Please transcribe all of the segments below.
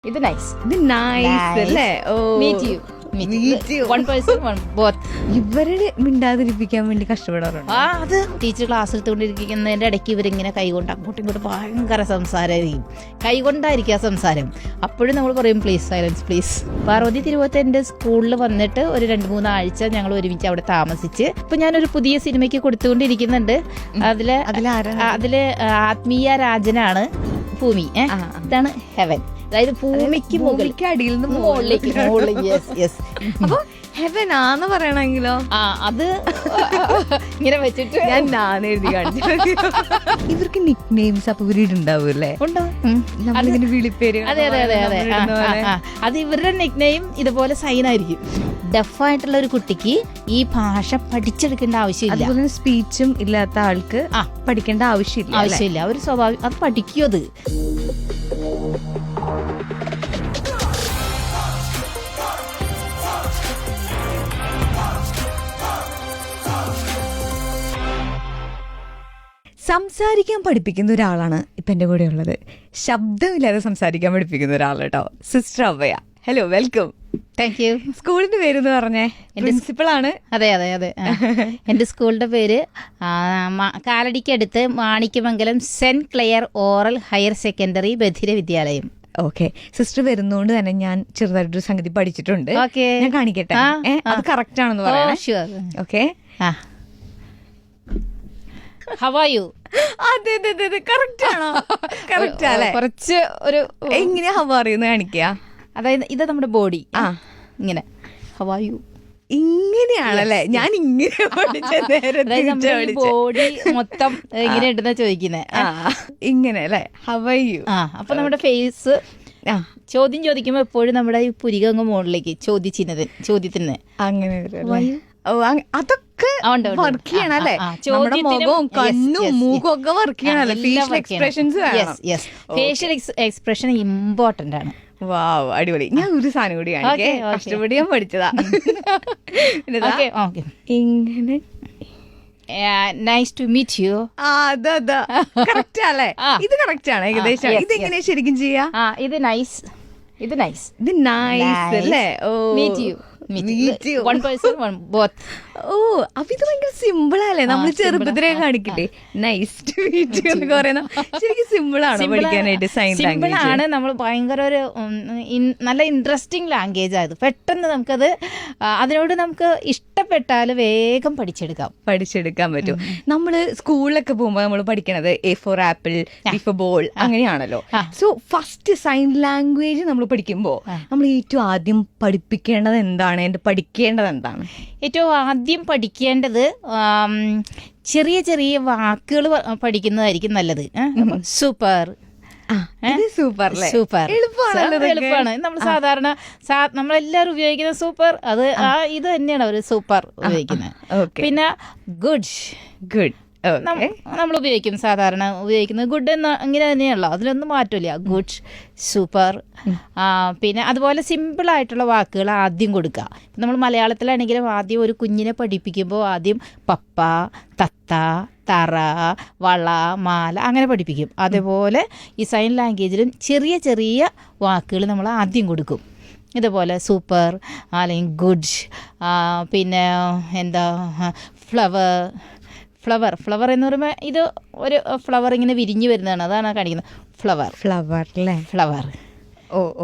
ഇത് നൈസ്. ഇത് നൈസ് അല്ലേ? ഓ, meet you. One person, one both. ഇവരുടെ മിണ്ടാതിരിപ്പിക്കാൻ വേണ്ടി കഷ്ടപ്പെടാറുണ്ട്. അത് ടീച്ചർ ക്ലാസ് എടുത്തുകൊണ്ടിരിക്കുന്നതിന്റെ ഇടയ്ക്ക് ഇവരിങ്ങനെ കൈകൊണ്ട് അങ്ങോട്ടും ഇങ്ങോട്ടും ഭയങ്കര സംസാരമായിരിക്കും. കൈകൊണ്ടായിരിക്കും ആ സംസാരം. അപ്പോഴും നമ്മൾ പറയും please silence please. Parvathy Thiruvothu എൻ്റെ സ്കൂളിൽ വന്നിട്ട് ഒരു 2-3 ആഴ്ച ഞങ്ങൾ ഒരുമിച്ച് അവിടെ താമസിച്ച് ഇപ്പൊ ഞാനൊരു പുതിയ സിനിമയ്ക്ക് കൊടുത്തുകൊണ്ടിരിക്കുന്നുണ്ട്. അതില് ആത്മീയ രാജനാണ് ഭൂമി. ഇതാണ് ഹെവൻ. അതായത് ഭൂമിക്ക് അടിയിൽ നിന്ന് മുകളിലേക്ക്. അപ്പൊ ഹെവൻ ആന്ന് പറയണെങ്കിലോ അത് ഇങ്ങനെ വെച്ചിട്ട് ഞാൻ എഴുതി കാണിച്ചു. ഇവർക്ക് നിക് നെയിംസ് അപ്പൊ ഇവരിടുണ്ടാവൂല്ലേ? നമ്മളിങ്ങനെ വിളിപ്പേര്. അതെ അതെ അതെ അതെ. അത് ഇവരുടെ നിക് നെയിം ഇതുപോലെ സൈൻ ആയിരിക്കും. ഡെഫായിട്ടുള്ള ഒരു കുട്ടിക്ക് ഈ ഭാഷ പഠിച്ചെടുക്കേണ്ട ആവശ്യമില്ല. അതുപോലെ സ്പീച്ചും ഇല്ലാത്ത ആൾക്ക് പഠിക്കേണ്ട ആവശ്യമില്ല. ഒരു സ്വാഭാവികം അത് പഠിക്കും. അത് സംസാരിക്കാൻ പഠിപ്പിക്കുന്ന ഒരാളാണ് ഇപ്പൊ എന്റെ കൂടെ ഉള്ളത്. ശബ്ദമില്ലാതെ സംസാരിക്കാൻ പഠിപ്പിക്കുന്ന ഒരാൾ കേട്ടോ. സിസ്റ്റർ അവയ. Hello, welcome. Thank you. സ്കൂളിന്റെ പേരെന്ന് പറഞ്ഞേ? പ്രിൻസിപ്പൾ ആണ്. അതെ അതെ അതെ. എന്റെ സ്കൂളിന്റെ പേര് കാലടിക്കടുത്ത് Manikyamangalam Saint Clare oral higher secondary ബധിര വിദ്യാലയം. ഓക്കെ, സിസ്റ്റർ വരുന്നോണ്ട് തന്നെ ഞാൻ ചെറുതായിട്ടൊരു സംഗതി പഠിച്ചിട്ടുണ്ട്. ഞാൻ കാണിക്കട്ടെ? അത് കറക്റ്റ് ആണെന്ന് പറയാം. ഓക്കെ. How are you? അതെ കറക്റ്റ് ആണോ? കറക്റ്റ് അല്ലേ? കുറച്ച് ഒരു എങ്ങനെയാ ഹൗ ആർ യു എന്ന് കാണിക്കുക? അതായത് ഇത് നമ്മുടെ ബോഡി ഇങ്ങനെ ഹൗ ആർ യു ഇങ്ങനെയാണല്ലേ? ഞാൻ ഇങ്ങനെ ബോഡി മൊത്തം ഇങ്ങനെ ഇടുന്ന ചോദിക്കുന്നത് ഇങ്ങനെ അല്ലേ? How are you. അപ്പൊ നമ്മുടെ ഫേസ് ചോദ്യം ചോദിക്കുമ്പോ എപ്പോഴും നമ്മുടെ ഈ പുരികങ്ങ് മുകളിലേക്ക് ചോദ്യത്തിന് അങ്ങനെ അതൊക്കെ വർക്ക് ചെയ്യണം അല്ലേ? നമ്മുടെ മുഖവും കണ്ണും മൂക്കും ഒക്കെ വർക്ക് ചെയ്യണല്ലേ? ഫേഷ്യൽ എക്സ്പ്രഷൻസ് വേണം. ഫേഷ്യൽ എക്സ്പ്രഷൻ ഇമ്പോർട്ടന്റ് ആണ്. വാവ്, അടിപൊളി. ഞാൻ ഒരു സാധനം കൂടി കാണിക്കേ. കഷ്ടപ്പെടി ഞാൻ പഠിച്ചതാ. ഇങ്ങനെ നൈസ് ടു മീറ്റ് യു. അതാ കറക്റ്റ് അല്ലേ? ഇത് കറക്റ്റ് ആണ് ഏകദേശം. ഇതെങ്ങനെയാ ശരിക്കും ചെയ്യാ? ഇത് നൈസ്. ഇത് നൈസ് അല്ലേ? ഓ, meet you. One person, one both. ഓ, അപ്പൊ ഇത് ഭയങ്കര സിമ്പിൾ അല്ലേ? നമ്മൾ ചെറുപ്പത്തിലേ കാണിക്കില്ലേ നൈസ് ടു മീറ്റ് യു എന്നൊക്കെ പറയുന്ന? ശരിക്കും സിമ്പിൾ ആണ് പഠിക്കാനായിട്ട്. സൈൻ ലാംഗ്വേജ് ആണ്. നമ്മൾ ഭയങ്കര ഒരു നല്ല ഇൻട്രസ്റ്റിംഗ് ലാംഗ്വേജ് ആയത്. പെട്ടെന്ന് നമുക്കത് അതിനോട് നമുക്ക് ഇഷ്ടപ്പെട്ടാൽ വേഗം പഠിച്ചെടുക്കാൻ പറ്റും. നമ്മള് സ്കൂളിലൊക്കെ പോകുമ്പോൾ നമ്മൾ പഠിക്കണത് A for apple, B for ball അങ്ങനെയാണല്ലോ. സോ ഫസ്റ്റ് സൈൻ ലാംഗ്വേജ് നമ്മൾ പഠിക്കുമ്പോൾ നമ്മൾ ഏറ്റവും ആദ്യം പഠിപ്പിക്കേണ്ടത് എന്താണ്? പഠിക്കേണ്ടത് എന്താണ്? ഏറ്റവും ആദ്യം പഠിക്കേണ്ടത് ചെറിയ ചെറിയ വാക്കുകൾ പഠിക്കുന്നതായിരിക്കും നല്ലത്. സൂപ്പർ എളുപ്പമാണ്. നമ്മൾ സാധാരണ നമ്മളെല്ലാവരും ഉപയോഗിക്കുന്ന സൂപ്പർ, അത് ഇത് തന്നെയാണ് ഒരു സൂപ്പർ ഉപയോഗിക്കുന്നത്. പിന്നെ ഗുഡ് നമ്മൾ ഉപയോഗിക്കും, സാധാരണ ഉപയോഗിക്കുന്നത് ഗുഡ് എന്ന് അങ്ങനെ തന്നെയാണല്ലോ, അതിലൊന്നും മാറ്റില്ല. Good, super. പിന്നെ അതുപോലെ സിമ്പിളായിട്ടുള്ള വാക്കുകൾ ആദ്യം കൊടുക്കുക. നമ്മൾ മലയാളത്തിലാണെങ്കിലും ആദ്യം ഒരു കുഞ്ഞിനെ പഠിപ്പിക്കുമ്പോൾ ആദ്യം പപ്പ, തത്ത, തറ, വള, മാല അങ്ങനെ പഠിപ്പിക്കും. അതേപോലെ ഈ സൈൻ ലാംഗ്വേജിലും ചെറിയ ചെറിയ വാക്കുകൾ നമ്മൾ ആദ്യം കൊടുക്കും. ഇതുപോലെ സൂപ്പർ അല്ലെങ്കിൽ ഗുഡ്. പിന്നെ എന്താ ഫ്ലവർ എന്ന് പറയുമ്പോൾ ഇത് ഒരു ഫ്ലവർ ഇങ്ങനെ വിരിഞ്ഞു വരുന്നതാണ്, അതാണ് കാണിക്കുന്നത്. ഫ്ലവർ.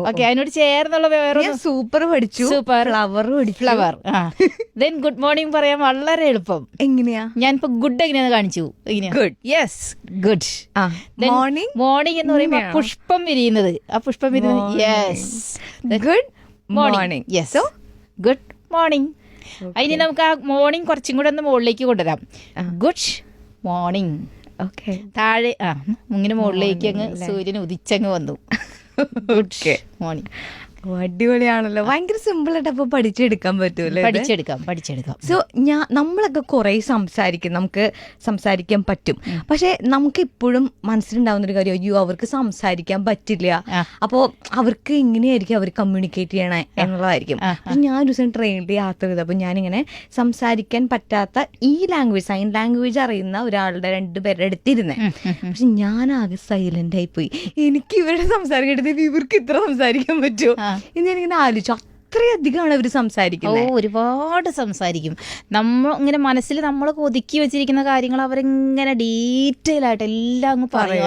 ഓക്കെ, അതിനോട് ചേർന്നുള്ള വേറെ സൂപ്പർ പഠിച്ചു. ഫ്ലവർ. ദെൻ ഗുഡ് മോർണിംഗ് പറയാൻ വളരെ എളുപ്പം. എങ്ങനെയാ? ഞാനിപ്പോ ഗുഡ് എങ്ങനെയാന്ന് കാണിച്ചു. Yes, good. മോർണിംഗ് എന്ന് പറയുമ്പോൾ പുഷ്പം വിരിയുന്നത്, ആ പുഷ്പം വിരിയുന്നത്. Yes, good morning. Yes, good morning. അതിന് നമുക്ക് ആ മോർണിംഗ് കുറച്ചും കൂടെ ഒന്ന് മുകളിലേക്ക് കൊണ്ടുവരാം. Good morning. ഓക്കെ, താഴെ ഇങ്ങനെ മുകളിലേക്ക് അങ്ങ് സൂര്യൻ ഉദിച്ചങ്ങ് വന്നു. Good morning. അടിപൊളിയാണല്ലോ. ഭയങ്കര സിമ്പിൾ ആയിട്ട് അപ്പൊ പഠിച്ചെടുക്കാൻ പറ്റൂല്ലേ? പഠിച്ചെടുക്കാം. സോ നമ്മളൊക്കെ കുറെ സംസാരിക്കും, നമുക്ക് സംസാരിക്കാൻ പറ്റും. പക്ഷെ നമുക്ക് ഇപ്പോഴും മനസ്സിലുണ്ടാവുന്ന ഒരു കാര്യം, അയ്യോ അവർക്ക് സംസാരിക്കാൻ പറ്റില്ല, അപ്പോ അവർക്ക് ഇങ്ങനെയായിരിക്കും അവർ കമ്മ്യൂണിക്കേറ്റ് ചെയ്യണേ എന്നുള്ളതായിരിക്കും. ഞാൻ ഒരു ദിവസം ട്രെയിനിൽ യാത്ര ചെയ്തപ്പോൾ ഞാനിങ്ങനെ സംസാരിക്കാൻ പറ്റാത്ത ഈ ലാംഗ്വേജ്, സൈൻ ലാംഗ്വേജ് അറിയുന്ന ഒരാളുടെ 2 പേരുടെ അടുത്തിരുന്നേ. പക്ഷെ ഞാൻ ആകെ സൈലന്റ് ആയി പോയി. എനിക്ക് ഇവരുടെ സംസാരം കേട്ടത് ഇവർക്ക് ഇത്ര സംസാരിക്കാൻ പറ്റുമോ എന്ന് ഞാനിങ്ങനെ ആലോചിച്ചു. അത്രയധികമാണ് അവർ സംസാരിക്കുന്നത്. ഒരുപാട് സംസാരിക്കും. നമ്മൾ ഇങ്ങനെ മനസ്സിൽ നമ്മൾ ഒതുക്കി വെച്ചിരിക്കുന്ന കാര്യങ്ങൾ അവരിങ്ങനെ ഡീറ്റെയിൽ ആയിട്ട് എല്ലാം അങ്ങ് പറയും.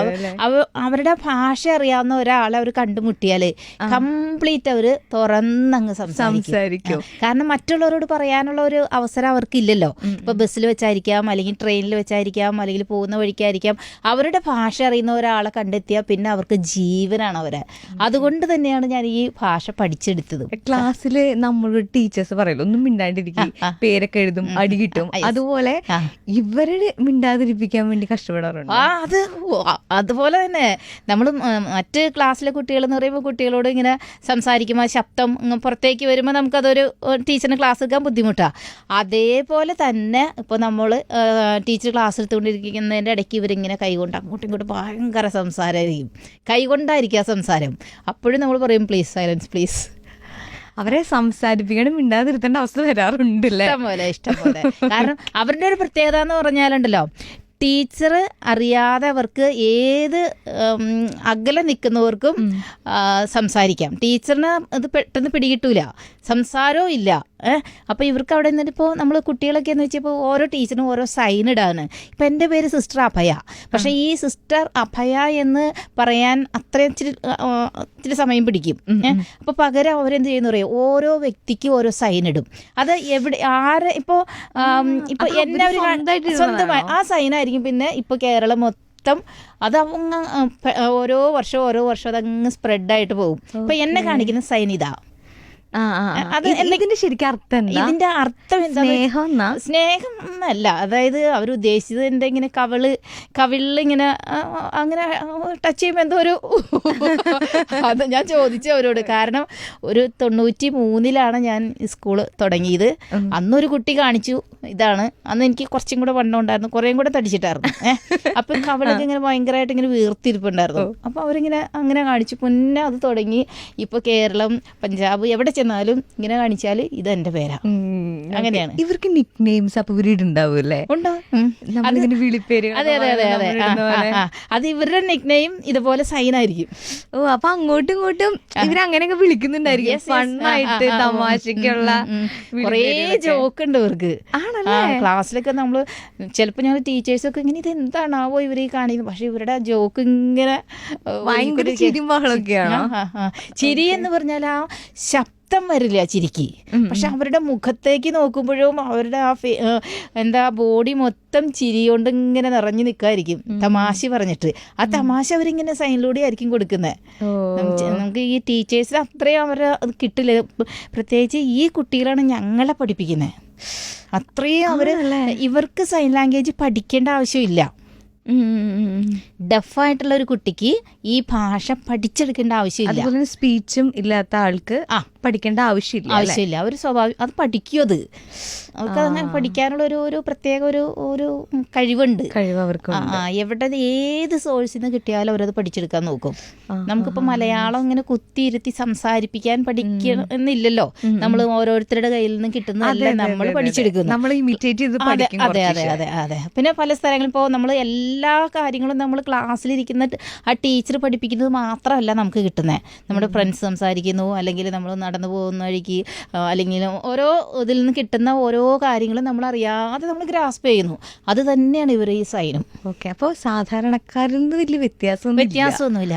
അവരുടെ ഭാഷ അറിയാവുന്ന ഒരാളെ അവർ കണ്ടുമുട്ടിയാല് കംപ്ലീറ്റ് അവര് തുറന്നങ്ങ് സംസാരിക്കും. കാരണം മറ്റുള്ളവരോട് പറയാനുള്ള ഒരു അവസരം അവർക്ക് ഇല്ലല്ലോ. ഇപ്പൊ ബസ്സിൽ വെച്ചായിരിക്കാം, അല്ലെങ്കിൽ ട്രെയിനിൽ വെച്ചായിരിക്കാം, അല്ലെങ്കിൽ പോകുന്ന വഴിക്കായിരിക്കാം. അവരുടെ ഭാഷ അറിയുന്ന ഒരാളെ കണ്ടെത്തിയാൽ പിന്നെ അവർക്ക് ജീവനാണ് അവരെ. അതുകൊണ്ട് തന്നെയാണ് ഞാൻ ഈ ഭാഷ പഠിച്ചെടുത്തത്. ക്ലാസ്സില് നമ്മളോട് ടീച്ചേഴ്സ് പറയല്ലോ ഒന്നും മിണ്ടാണ്ടിരിക്കും, പേരൊക്കെ എഴുതും, അടി കിട്ടും. അതുപോലെ ഇവരെ മിണ്ടാതിരിപ്പിക്കാൻ വേണ്ടി കഷ്ടപ്പെടാറുണ്ട്. അതുപോലെ തന്നെ നമ്മൾ മറ്റ് ക്ലാസ്സിലെ കുട്ടികൾ എന്ന് പറയുമ്പോൾ കുട്ടികളോട് ഇങ്ങനെ സംസാരിക്കുമ്പോൾ ശബ്ദം പുറത്തേക്ക് വരുമ്പോൾ നമുക്കതൊരു ടീച്ചറിന് ക്ലാസ് എടുക്കാൻ ബുദ്ധിമുട്ടാണ്. അതേപോലെ തന്നെ ഇപ്പോൾ നമ്മൾ ടീച്ചർ ക്ലാസ് എടുത്തുകൊണ്ടിരിക്കുന്നതിൻ്റെ ഇടയ്ക്ക് ഇവരിങ്ങനെ കൈകൊണ്ട് അങ്ങോട്ടും ഇങ്ങോട്ടും ഭയങ്കര സംസാരമായിരിക്കും. കൈകൊണ്ടായിരിക്കും ആ സംസാരം. അപ്പോഴും നമ്മൾ പറയും പ്ലീസ് സൈലൻസ് പ്ലീസ്. അവരെ സംസാരിപ്പിക്കണം, മിണ്ടാതിരുത്തേണ്ട അവസ്ഥ വരാറുണ്ടല്ലേ? ഇഷ്ടംപോലെ. കാരണം അവരുടെ ഒരു പ്രത്യേകത എന്ന് പറഞ്ഞാലുണ്ടല്ലോ, ടീച്ചർ അറിയാതെ അവർക്ക് ഏത് അകലെ നിൽക്കുന്നവർക്കും സംസാരിക്കാം. ടീച്ചറിന് അത് പെട്ടെന്ന് പിടികിട്ടൂല, സംസാരവും ഇല്ല. അപ്പോൾ ഇവർക്ക് അവിടെ നിന്നിട്ടിപ്പോൾ നമ്മൾ കുട്ടികളൊക്കെ എന്ന് വെച്ചപ്പോൾ ഓരോ ടീച്ചറിനും ഓരോ സൈൻ ഇടാണ്. ഇപ്പം എൻ്റെ പേര് സിസ്റ്റർ അഭയ, പക്ഷേ ഈ സിസ്റ്റർ അഭയ എന്ന് പറയാൻ അത്രയും ഇച്ചിരി സമയം പിടിക്കും. അപ്പോൾ പകരം അവരെന്ത് ചെയ്യുന്ന പറയും, ഓരോ വ്യക്തിക്കും ഓരോ സൈൻ ഇടും. അത് എവിടെ ആരെ ഇപ്പോൾ എന്നെ ഒരു സ്വന്തമായി ആ സൈനായിരിക്കും. പിന്നെ ഇപ്പോൾ കേരളം മൊത്തം അത് ഓരോ വർഷം അതങ്ങ് സ്പ്രെഡായിട്ട് പോകും. ഇപ്പം എന്നെ കാണിക്കുന്ന സൈൻ ഇതാ. ഇതിന്റെ ശരിക്കും അർത്ഥം, ഇതിന്റെ അർത്ഥം എന്താ? സ്നേഹം എന്നല്ല, അതായത് അവർ ഉദ്ദേശിച്ചത് എന്താ, ഇങ്ങനെ കവിളിൽ ഇങ്ങനെ അങ്ങനെ ടച്ച് ചെയ്യുമ്പോൾ എന്തോ ഒരു അത് ഞാൻ ചോദിച്ചു അവരോട്. കാരണം ഒരു 93 ഞാൻ സ്കൂള് തുടങ്ങിയത്. അന്നൊരു കുട്ടി കാണിച്ചു ഇതാണ്. അന്ന് എനിക്ക് കുറച്ചും കൂടെ വണ്ണം ഉണ്ടായിരുന്നു, കുറേയും കൂടെ തടിച്ചിട്ടായിരുന്നു. അപ്പം കവിളൊക്കെ ഇങ്ങനെ ഭയങ്കരമായിട്ട് ഇങ്ങനെ വീർത്തിരിപ്പുണ്ടായിരുന്നു. അപ്പോൾ അവരിങ്ങനെ അങ്ങനെ കാണിച്ചു. പിന്നെ അത് തുടങ്ങി. ഇപ്പോൾ കേരളം, പഞ്ചാബ് എവിടെ ചെന്നാലും ഇങ്ങനെ കാണിച്ചാൽ ഇത് എൻ്റെ പേരാ. അങ്ങനെയാണ്. ഇവർക്ക് നിക് നെയിംസ് അപ്പൊ ഇവരുണ്ടാവൂല്ലേ? വിളിപ്പേര്. അതെ അതെ അതെ അതെ. അത് ഇവരുടെ നിക് നെയിം ഇതുപോലെ സൈൻ ആയിരിക്കും. ഓ, അപ്പൊ അങ്ങോട്ടും ഇങ്ങോട്ടും ഇവരങ്ങനെയൊക്കെ വിളിക്കുന്നുണ്ടായിരിക്കും. ഫണ്ണായിട്ട് തമാശക്കുള്ള കുറേ ജോക്ക് ഉണ്ട് ഇവർക്ക്. ക്ലാസ്സിലൊക്കെ നമ്മൾ ചിലപ്പോൾ ഞങ്ങൾ ടീച്ചേഴ്സൊക്കെ ഇങ്ങനെ ഇത് എന്താണാവോ ഇവർ ഈ കാണിക്കുന്നത്. പക്ഷെ ഇവരുടെ ജോക്ക് ഇങ്ങനെ ഭയങ്കര ചിരിയും ബഹളമൊക്കെയാണ്. ചിരി എന്ന് പറഞ്ഞാൽ ആ ശബ്ദം വരില്ല ചിരിക്ക്. പക്ഷെ അവരുടെ മുഖത്തേക്ക് നോക്കുമ്പോഴും അവരുടെ ആ എന്താ ബോഡി മൊത്തം ചിരി കൊണ്ട് ഇങ്ങനെ നിറഞ്ഞു നിൽക്കായിരിക്കും, തമാശ പറഞ്ഞിട്ട്. ആ തമാശ അവരിങ്ങനെ സൈനിലൂടെ ആയിരിക്കും കൊടുക്കുന്നത്. നമുക്ക് ഈ ടീച്ചേഴ്സിന് അത്രയും അവരെ അത് കിട്ടില്ല. പ്രത്യേകിച്ച് ഈ കുട്ടികളാണ് ഞങ്ങളെ പഠിപ്പിക്കുന്നത്. അത്രയും ഇവർക്ക് സൈൻ ലാംഗ്വേജ് പഠിക്കേണ്ട ആവശ്യമില്ല. ഡെഫായിട്ടുള്ള ഒരു കുട്ടിക്ക് ഈ ഭാഷ പഠിച്ചെടുക്കേണ്ട ആവശ്യമില്ല. അതുപോലെ സ്പീച്ചും ഇല്ലാത്ത ആൾക്ക് പഠിക്കേണ്ട ആവശ്യമില്ല. അവർ സ്വാഭാവികം അത് പഠിക്കും. അവർക്ക് അങ്ങനെ പഠിക്കാനുള്ള ഒരു പ്രത്യേക ഒരു കഴിവ് അവർക്ക്. എവിടെ ഏത് സോഴ്സിൽ നിന്ന് കിട്ടിയാലും അവരത് പഠിച്ചെടുക്കാൻ നോക്കും. നമുക്കിപ്പോൾ മലയാളം ഇങ്ങനെ കുത്തിയിരുത്തി സംസാരിപ്പിക്കാൻ പഠിക്കണമെന്നില്ലല്ലോ. നമ്മൾ ഓരോരുത്തരുടെ കയ്യിൽ നിന്ന് കിട്ടുന്നതല്ല നമ്മൾ പഠിച്ചെടുക്കുന്നു. അതെ അതെ അതെ അതെ. പിന്നെ പല സ്ഥലങ്ങളിൽ ഇപ്പോൾ നമ്മൾ എല്ലാ കാര്യങ്ങളും നമ്മൾ ക്ലാസ്സിലിരിക്കുന്ന ആ ടീച്ചർ പഠിപ്പിക്കുന്നത് മാത്രമല്ല നമുക്ക് കിട്ടുന്നത്. നമ്മുടെ ഫ്രണ്ട്സ് സംസാരിക്കുന്നു, അല്ലെങ്കിൽ നമ്മൾ നടന്നു പോകുന്ന വഴിക്ക്, അല്ലെങ്കിൽ ഓരോ ഇതിൽ നിന്ന് കിട്ടുന്ന ഓരോ കാര്യങ്ങളും നമ്മൾ അറിയാതെ നമ്മൾ ഗ്രാസ്പ് ചെയ്യുന്നു. അത് തന്നെയാണ് ഇവർ ഈ സൈനും. ഓക്കെ. അപ്പോൾ സാധാരണക്കാരിൽ നിന്ന് വലിയ വ്യത്യാസമൊന്നുമില്ല.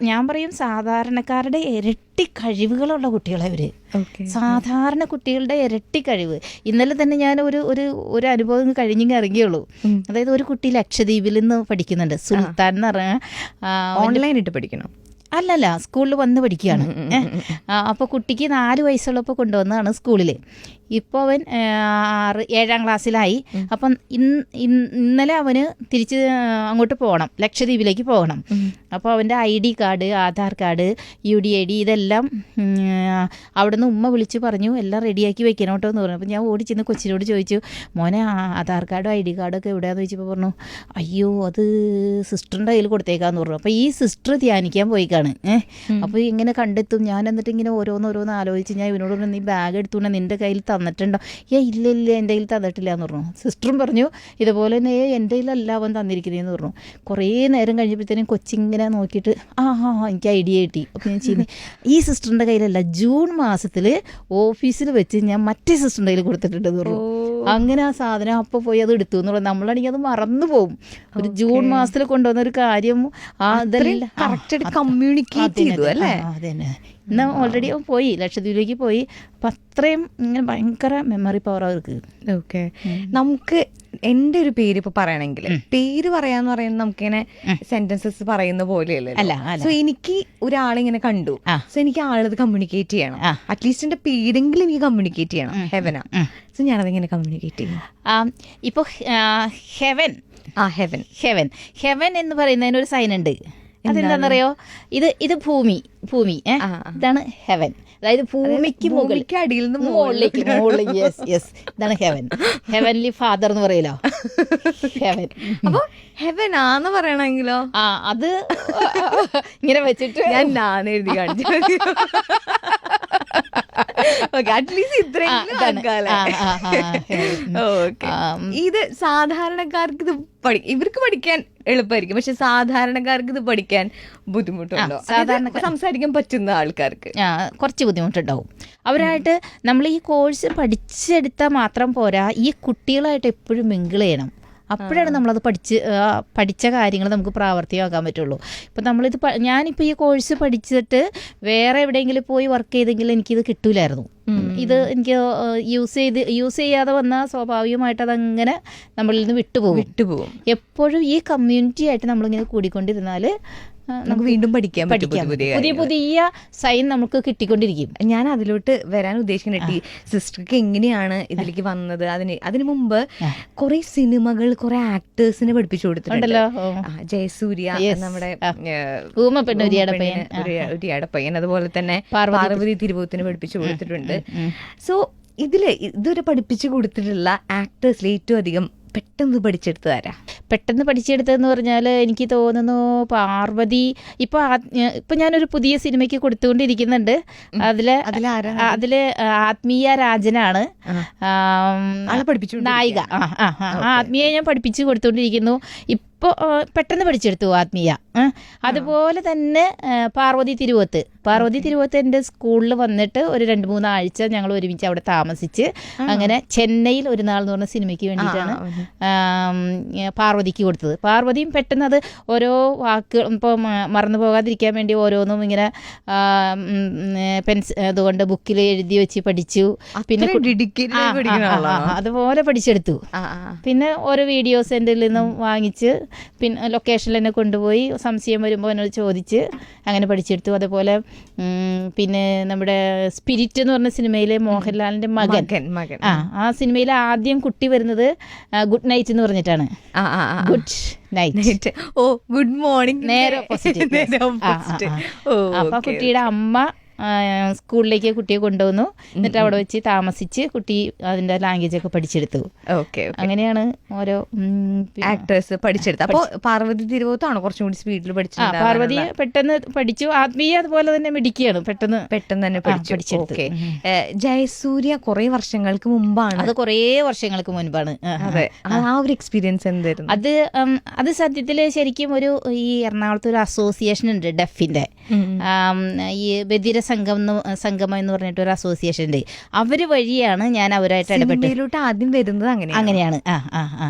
ഞാൻ പറയും സാധാരണക്കാരുടെ ഇരട്ടി കഴിവുകളുള്ള കുട്ടികളെ ഇവര്. സാധാരണ കുട്ടികളുടെ ഇരട്ടി കഴിവ്. ഇന്നലെ തന്നെ ഞാൻ ഒരു അനുഭവം കഴിഞ്ഞെങ്കിൽ ഇറങ്ങിയുള്ളൂ. അതായത് ഒരു കുട്ടി ലക്ഷദ്വീപിൽ നിന്ന് പഠിക്കുന്നുണ്ട്, സുൽത്താൻ എന്ന് പറഞ്ഞാൽ. ഓൺലൈനായിട്ട് പഠിക്കണം? അല്ലല്ല, സ്കൂളിൽ വന്ന് പഠിക്കുകയാണ്. അപ്പോൾ കുട്ടിക്ക് 4 വയസ്സുള്ളപ്പോൾ കൊണ്ടുവന്നതാണ് സ്കൂളിൽ. ഇപ്പോൾ അവൻ 7ാം ക്ലാസ്സിലായി. അപ്പം ഇന്നലെ അവന് തിരിച്ച് അങ്ങോട്ട് പോകണം, ലക്ഷദ്വീപിലേക്ക് പോകണം. അപ്പോൾ അവൻ്റെ ID card, Aadhaar card, UDID ഇതെല്ലാം അവിടുന്ന് ഉമ്മ വിളിച്ച് പറഞ്ഞു എല്ലാം റെഡിയാക്കി വെക്കണം കേട്ടോ എന്ന് പറഞ്ഞു. അപ്പോൾ ഞാൻ ഓടി ചെന്ന് കൊച്ചിനോട് ചോദിച്ചു, മോനെ ആധാർ കാർഡും ID കാർഡൊക്കെ എവിടെയാണെന്ന് ചോദിച്ചപ്പോൾ പറഞ്ഞു, അയ്യോ അത് സിസ്റ്ററിൻ്റെ കയ്യിൽ കൊടുത്തേക്കാന്ന് പറഞ്ഞു. അപ്പോൾ ഈ സിസ്റ്റർ ധ്യാനിക്കാൻ പോയിക്കാണ്. അപ്പോൾ ഇങ്ങനെ കണ്ടെത്തും. ഞാൻ എന്നിട്ട് ഇങ്ങനെ ഓരോന്ന് ആലോചിച്ച് ഞാൻ ഇവനോട് പറഞ്ഞു, നീ ബാഗ് എടുത്തുകൊണ്ട് നിൻ്റെ കയ്യിൽ തന്നിട്ടുണ്ടോ? ഇല്ല എൻ്റെ കയ്യിൽ തന്നിട്ടില്ല എന്ന് പറഞ്ഞു. സിസ്റ്ററും പറഞ്ഞു ഇതുപോലെ തന്നെ എൻ്റെ കയ്യിലല്ല അവൻ തന്നിരിക്കുന്നതെന്ന് പറഞ്ഞു. കുറേ നേരം കഴിഞ്ഞപ്പോഴത്തേനും കൊച്ചിങ്ങനെ നോക്കിയിട്ട് എനിക്ക് ഐഡിയ കിട്ടി. അപ്പോൾ ഞാൻ ചെയ്യുന്നത് ഈ സിസ്റ്ററിൻ്റെ കയ്യിലല്ല, ജൂൺ മാസത്തിൽ ഓഫീസിൽ വെച്ച് ഞാൻ മറ്റേ സിസ്റ്ററിൻ്റെ കയ്യിൽ കൊടുത്തിട്ടുണ്ടെന്ന് പറഞ്ഞു. അങ്ങനെ ആ സാധനം അപ്പോൾ പോയി അത് എടുത്തു എന്ന് പറഞ്ഞു. നമ്മളാണെങ്കിൽ അത് മറന്നു പോകും. ഒരു ജൂൺ മാസത്തിൽ കൊണ്ടുവന്ന ഒരു കാര്യം കമ്മ്യൂണിക്കേറ്റ് ചെയ്തു അല്ലേ? അതന്നെ. ഇന്ന് ഓൾറെഡി പോയി, ലക്ഷദ്വീപിലേക്ക് പോയി. അപ്പം അത്രയും ഇങ്ങനെ ഭയങ്കര മെമ്മറി പവർ അവർക്ക്. ഓക്കെ, നമുക്ക് എൻ്റെ ഒരു പേര് ഇപ്പൊ പറയണമെങ്കിൽ പേര് പറയാന്ന് പറയുന്നത് നമുക്കിങ്ങനെ സെന്റൻസസ് പറയുന്ന പോലെയല്ലേ. സോ എനിക്ക് ഒരാളിങ്ങനെ കണ്ടു, സോ എനിക്ക് ആളത് കമ്മ്യൂണിക്കേറ്റ് ചെയ്യണം. അറ്റ്ലീസ്റ്റ് എൻ്റെ പേരെങ്കിലും എനിക്ക് കമ്മ്യൂണിക്കേറ്റ് ചെയ്യണം. ഹെവനാ. സോ ഞാനതെങ്ങനെ കമ്മ്യൂണിക്കേറ്റ് ചെയ്യും? ഇപ്പോൾ ഹെവൻ എന്ന് പറയുന്നതിനൊരു സൈൻ ഉണ്ട്. അതെന്താണെന്നറിയോ? ഇത് ഭൂമി ഇതാണ് ഹെവൻ. അതായത് ഭൂമിക്ക് അടിയിൽ നിന്ന് മുകളിലേക്ക്. യെസ്, ഇതാണ് ഹെവൻലി ഫാദർ എന്ന് പറയലോ, ഹെവൻ. അപ്പൊ ഹെവനാന്ന് പറയണെങ്കിലോ അത് ഇങ്ങനെ വെച്ചിട്ട് ഞാൻ എഴുതി കാണിച്ചു. ഇത് സാധാരണക്കാർക്ക് ഇത് ഇവർക്ക് പഠിക്കാൻ എളുപ്പമായിരിക്കും, പക്ഷെ സാധാരണക്കാർക്ക് ഇത് പഠിക്കാൻ ബുദ്ധിമുട്ടുണ്ടോ? സംസാരിക്കാൻ പറ്റുന്ന ആൾക്കാർക്ക് കുറച്ച് ബുദ്ധിമുട്ടുണ്ടാവും. അവരായിട്ട് നമ്മൾ ഈ കോഴ്സ് പഠിച്ചെടുത്താൽ മാത്രം പോരാ, ഈ കുട്ടികളായിട്ട് എപ്പോഴും മിങ്കിൾ ചെയ്യണം. അപ്പോഴാണ് നമ്മളത് പഠിച്ച കാര്യങ്ങൾ നമുക്ക് പ്രാവർത്തികമാക്കാൻ പറ്റുള്ളൂ. ഇപ്പം ഞാനിപ്പോൾ ഈ കോഴ്സ് പഠിച്ചിട്ട് വേറെ എവിടെയെങ്കിലും പോയി വർക്ക് ചെയ്തെങ്കിൽ എനിക്കിത് കിട്ടൂലായിരുന്നു. ഇത് എനിക്ക് യൂസ് ചെയ്യാതെ വന്നാൽ സ്വാഭാവികമായിട്ട് അതങ്ങനെ നമ്മളിൽ നിന്ന് വിട്ടുപോകും. എപ്പോഴും ഈ കമ്മ്യൂണിറ്റി ആയിട്ട് നമ്മളിങ്ങനെ കൂടിക്കൊണ്ടിരുന്നാൽ നമുക്ക് വീണ്ടും പഠിക്കാൻ പുതിയ സൈൻ നമുക്ക് കിട്ടിക്കൊണ്ടിരിക്കും. ഞാൻ അതിലോട്ട് വരാൻ ഉദ്ദേശിക്കുന്നത് സിസ്റ്റർക്ക് എങ്ങനെയാണ് ഇതിലേക്ക് വന്നത്. അതിന് മുമ്പ് കുറെ സിനിമകൾ കുറെ ആക്ടേഴ്സിനെ പഠിപ്പിച്ചു കൊടുത്തിട്ടുണ്ടല്ലോ. ജയസൂര്യ, നമ്മുടെ ഉരിയാടപ്പയ്യൻ, അതുപോലെ തന്നെ പാർവതി തിരുവോത്തിന് പഠിപ്പിച്ചു കൊടുത്തിട്ടുണ്ട്. സോ ഇതുവരെ പഠിപ്പിച്ചു കൊടുത്തിട്ടുള്ള ആക്ടേഴ്സിൽ ഏറ്റവും അധികം പെട്ടെന്ന് പഠിച്ചെടുത്തതെന്ന് പറഞ്ഞാൽ എനിക്ക് തോന്നുന്നു പാർവതി. ഇപ്പൊ ഞാനൊരു പുതിയ സിനിമയ്ക്ക് കൊടുത്തുകൊണ്ടിരിക്കുന്നുണ്ട്. അതില് ആത്മീയ രാജനാണ് നായിക. ആത്മീയ ഞാൻ പഠിപ്പിച്ചു കൊടുത്തുകൊണ്ടിരിക്കുന്നു. ഇപ്പോൾ പെട്ടെന്ന് പഠിച്ചെടുത്തു ആത്മീയ. അതുപോലെ തന്നെ പാർവതി തിരുവോത്ത് എൻ്റെ സ്കൂളിൽ വന്നിട്ട് ഒരു 2-3 ആഴ്ച ഞങ്ങൾ ഒരുമിച്ച് അവിടെ താമസിച്ച് അങ്ങനെ ചെന്നൈയിൽ ഒരു നാൾ എന്ന് പറഞ്ഞ സിനിമയ്ക്ക് വേണ്ടിയിട്ടാണ് പാർവതിക്ക് കൊടുത്തത്. പാർവതിയും പെട്ടെന്ന് അത് ഓരോ വാക്കുകൾ ഇപ്പോൾ മറന്നു പോകാതിരിക്കാൻ വേണ്ടി ഓരോന്നും ഇങ്ങനെ അതുകൊണ്ട് ബുക്കിൽ എഴുതി വെച്ച് പഠിച്ചു. പിന്നെ അതുപോലെ പഠിച്ചെടുത്തു. പിന്നെ ഓരോ വീഡിയോസ് എൻ്റെ നിന്നും വാങ്ങിച്ച് പിന്നെ ലൊക്കേഷനിൽ തന്നെ കൊണ്ടുപോയി സംശയം വരുമ്പോൾ എന്നോട് ചോദിച്ച് അങ്ങനെ പഠിച്ചെടുത്തു. അതുപോലെ പിന്നെ നമ്മുടെ സ്പിരിറ്റ് എന്ന് പറഞ്ഞ സിനിമയിലെ മോഹൻലാലിന്റെ മകൻ ആ സിനിമയിൽ ആദ്യം കുട്ടി വരുന്നത് ഗുഡ് നൈറ്റ് എന്ന് പറഞ്ഞിട്ടാണ്. ഗുഡ് നൈറ്റ്, ഗുഡ് മോർണിംഗ്, നേരെ ഓപ്പോസിറ്റ്. അപ്പൊ കുട്ടിയുടെ അമ്മ സ്കൂളിലേക്ക് കുട്ടിയെ കൊണ്ടുവന്നു. എന്നിട്ട് അവിടെ വെച്ച് താമസിച്ച് കുട്ടി അതിന്റെ ലാംഗ്വേജ് ഒക്കെ പഠിച്ചെടുത്തു. അങ്ങനെയാണ് ഓരോ ആക്ടേഴ്സ് പഠിച്ചെടുത്തത്. അപ്പോൾ പാർവതി തിരുവോത്താണോ കുറച്ചും കൂടി സ്പീഡിൽ പഠിച്ചത്? പാർവതി പെട്ടെന്ന് പഠിച്ചു. ആത്മീയ അതുപോലെ തന്നെ മിടിക്കുകയാണ്, പെട്ടെന്ന് തന്നെ പഠിച്ചെടുത്തു. ജയസൂര്യ കുറെ വർഷങ്ങൾക്ക് മുമ്പാണ്. അത് കുറേ വർഷങ്ങൾക്ക് മുൻപാണ്. അതെ, ആ ഒരു എക്സ്പീരിയൻസ് എന്തായിരുന്നു? അത് സത്യത്തില് ശരിക്കും ഈ എറണാകുളത്ത് ഒരു അസോസിയേഷൻ ഉണ്ട് ഡെഫിന്റെ, ഈ ബധിര സംഗമം എന്ന് പറഞ്ഞിട്ട് ഒരു അസോസിയേഷൻ ഉണ്ട്. അവര് വഴിയാണ് ഞാൻ അവരായിട്ട് ഇടപെട്ട് ആദ്യം വരുന്നത്. അങ്ങനെയാണ്.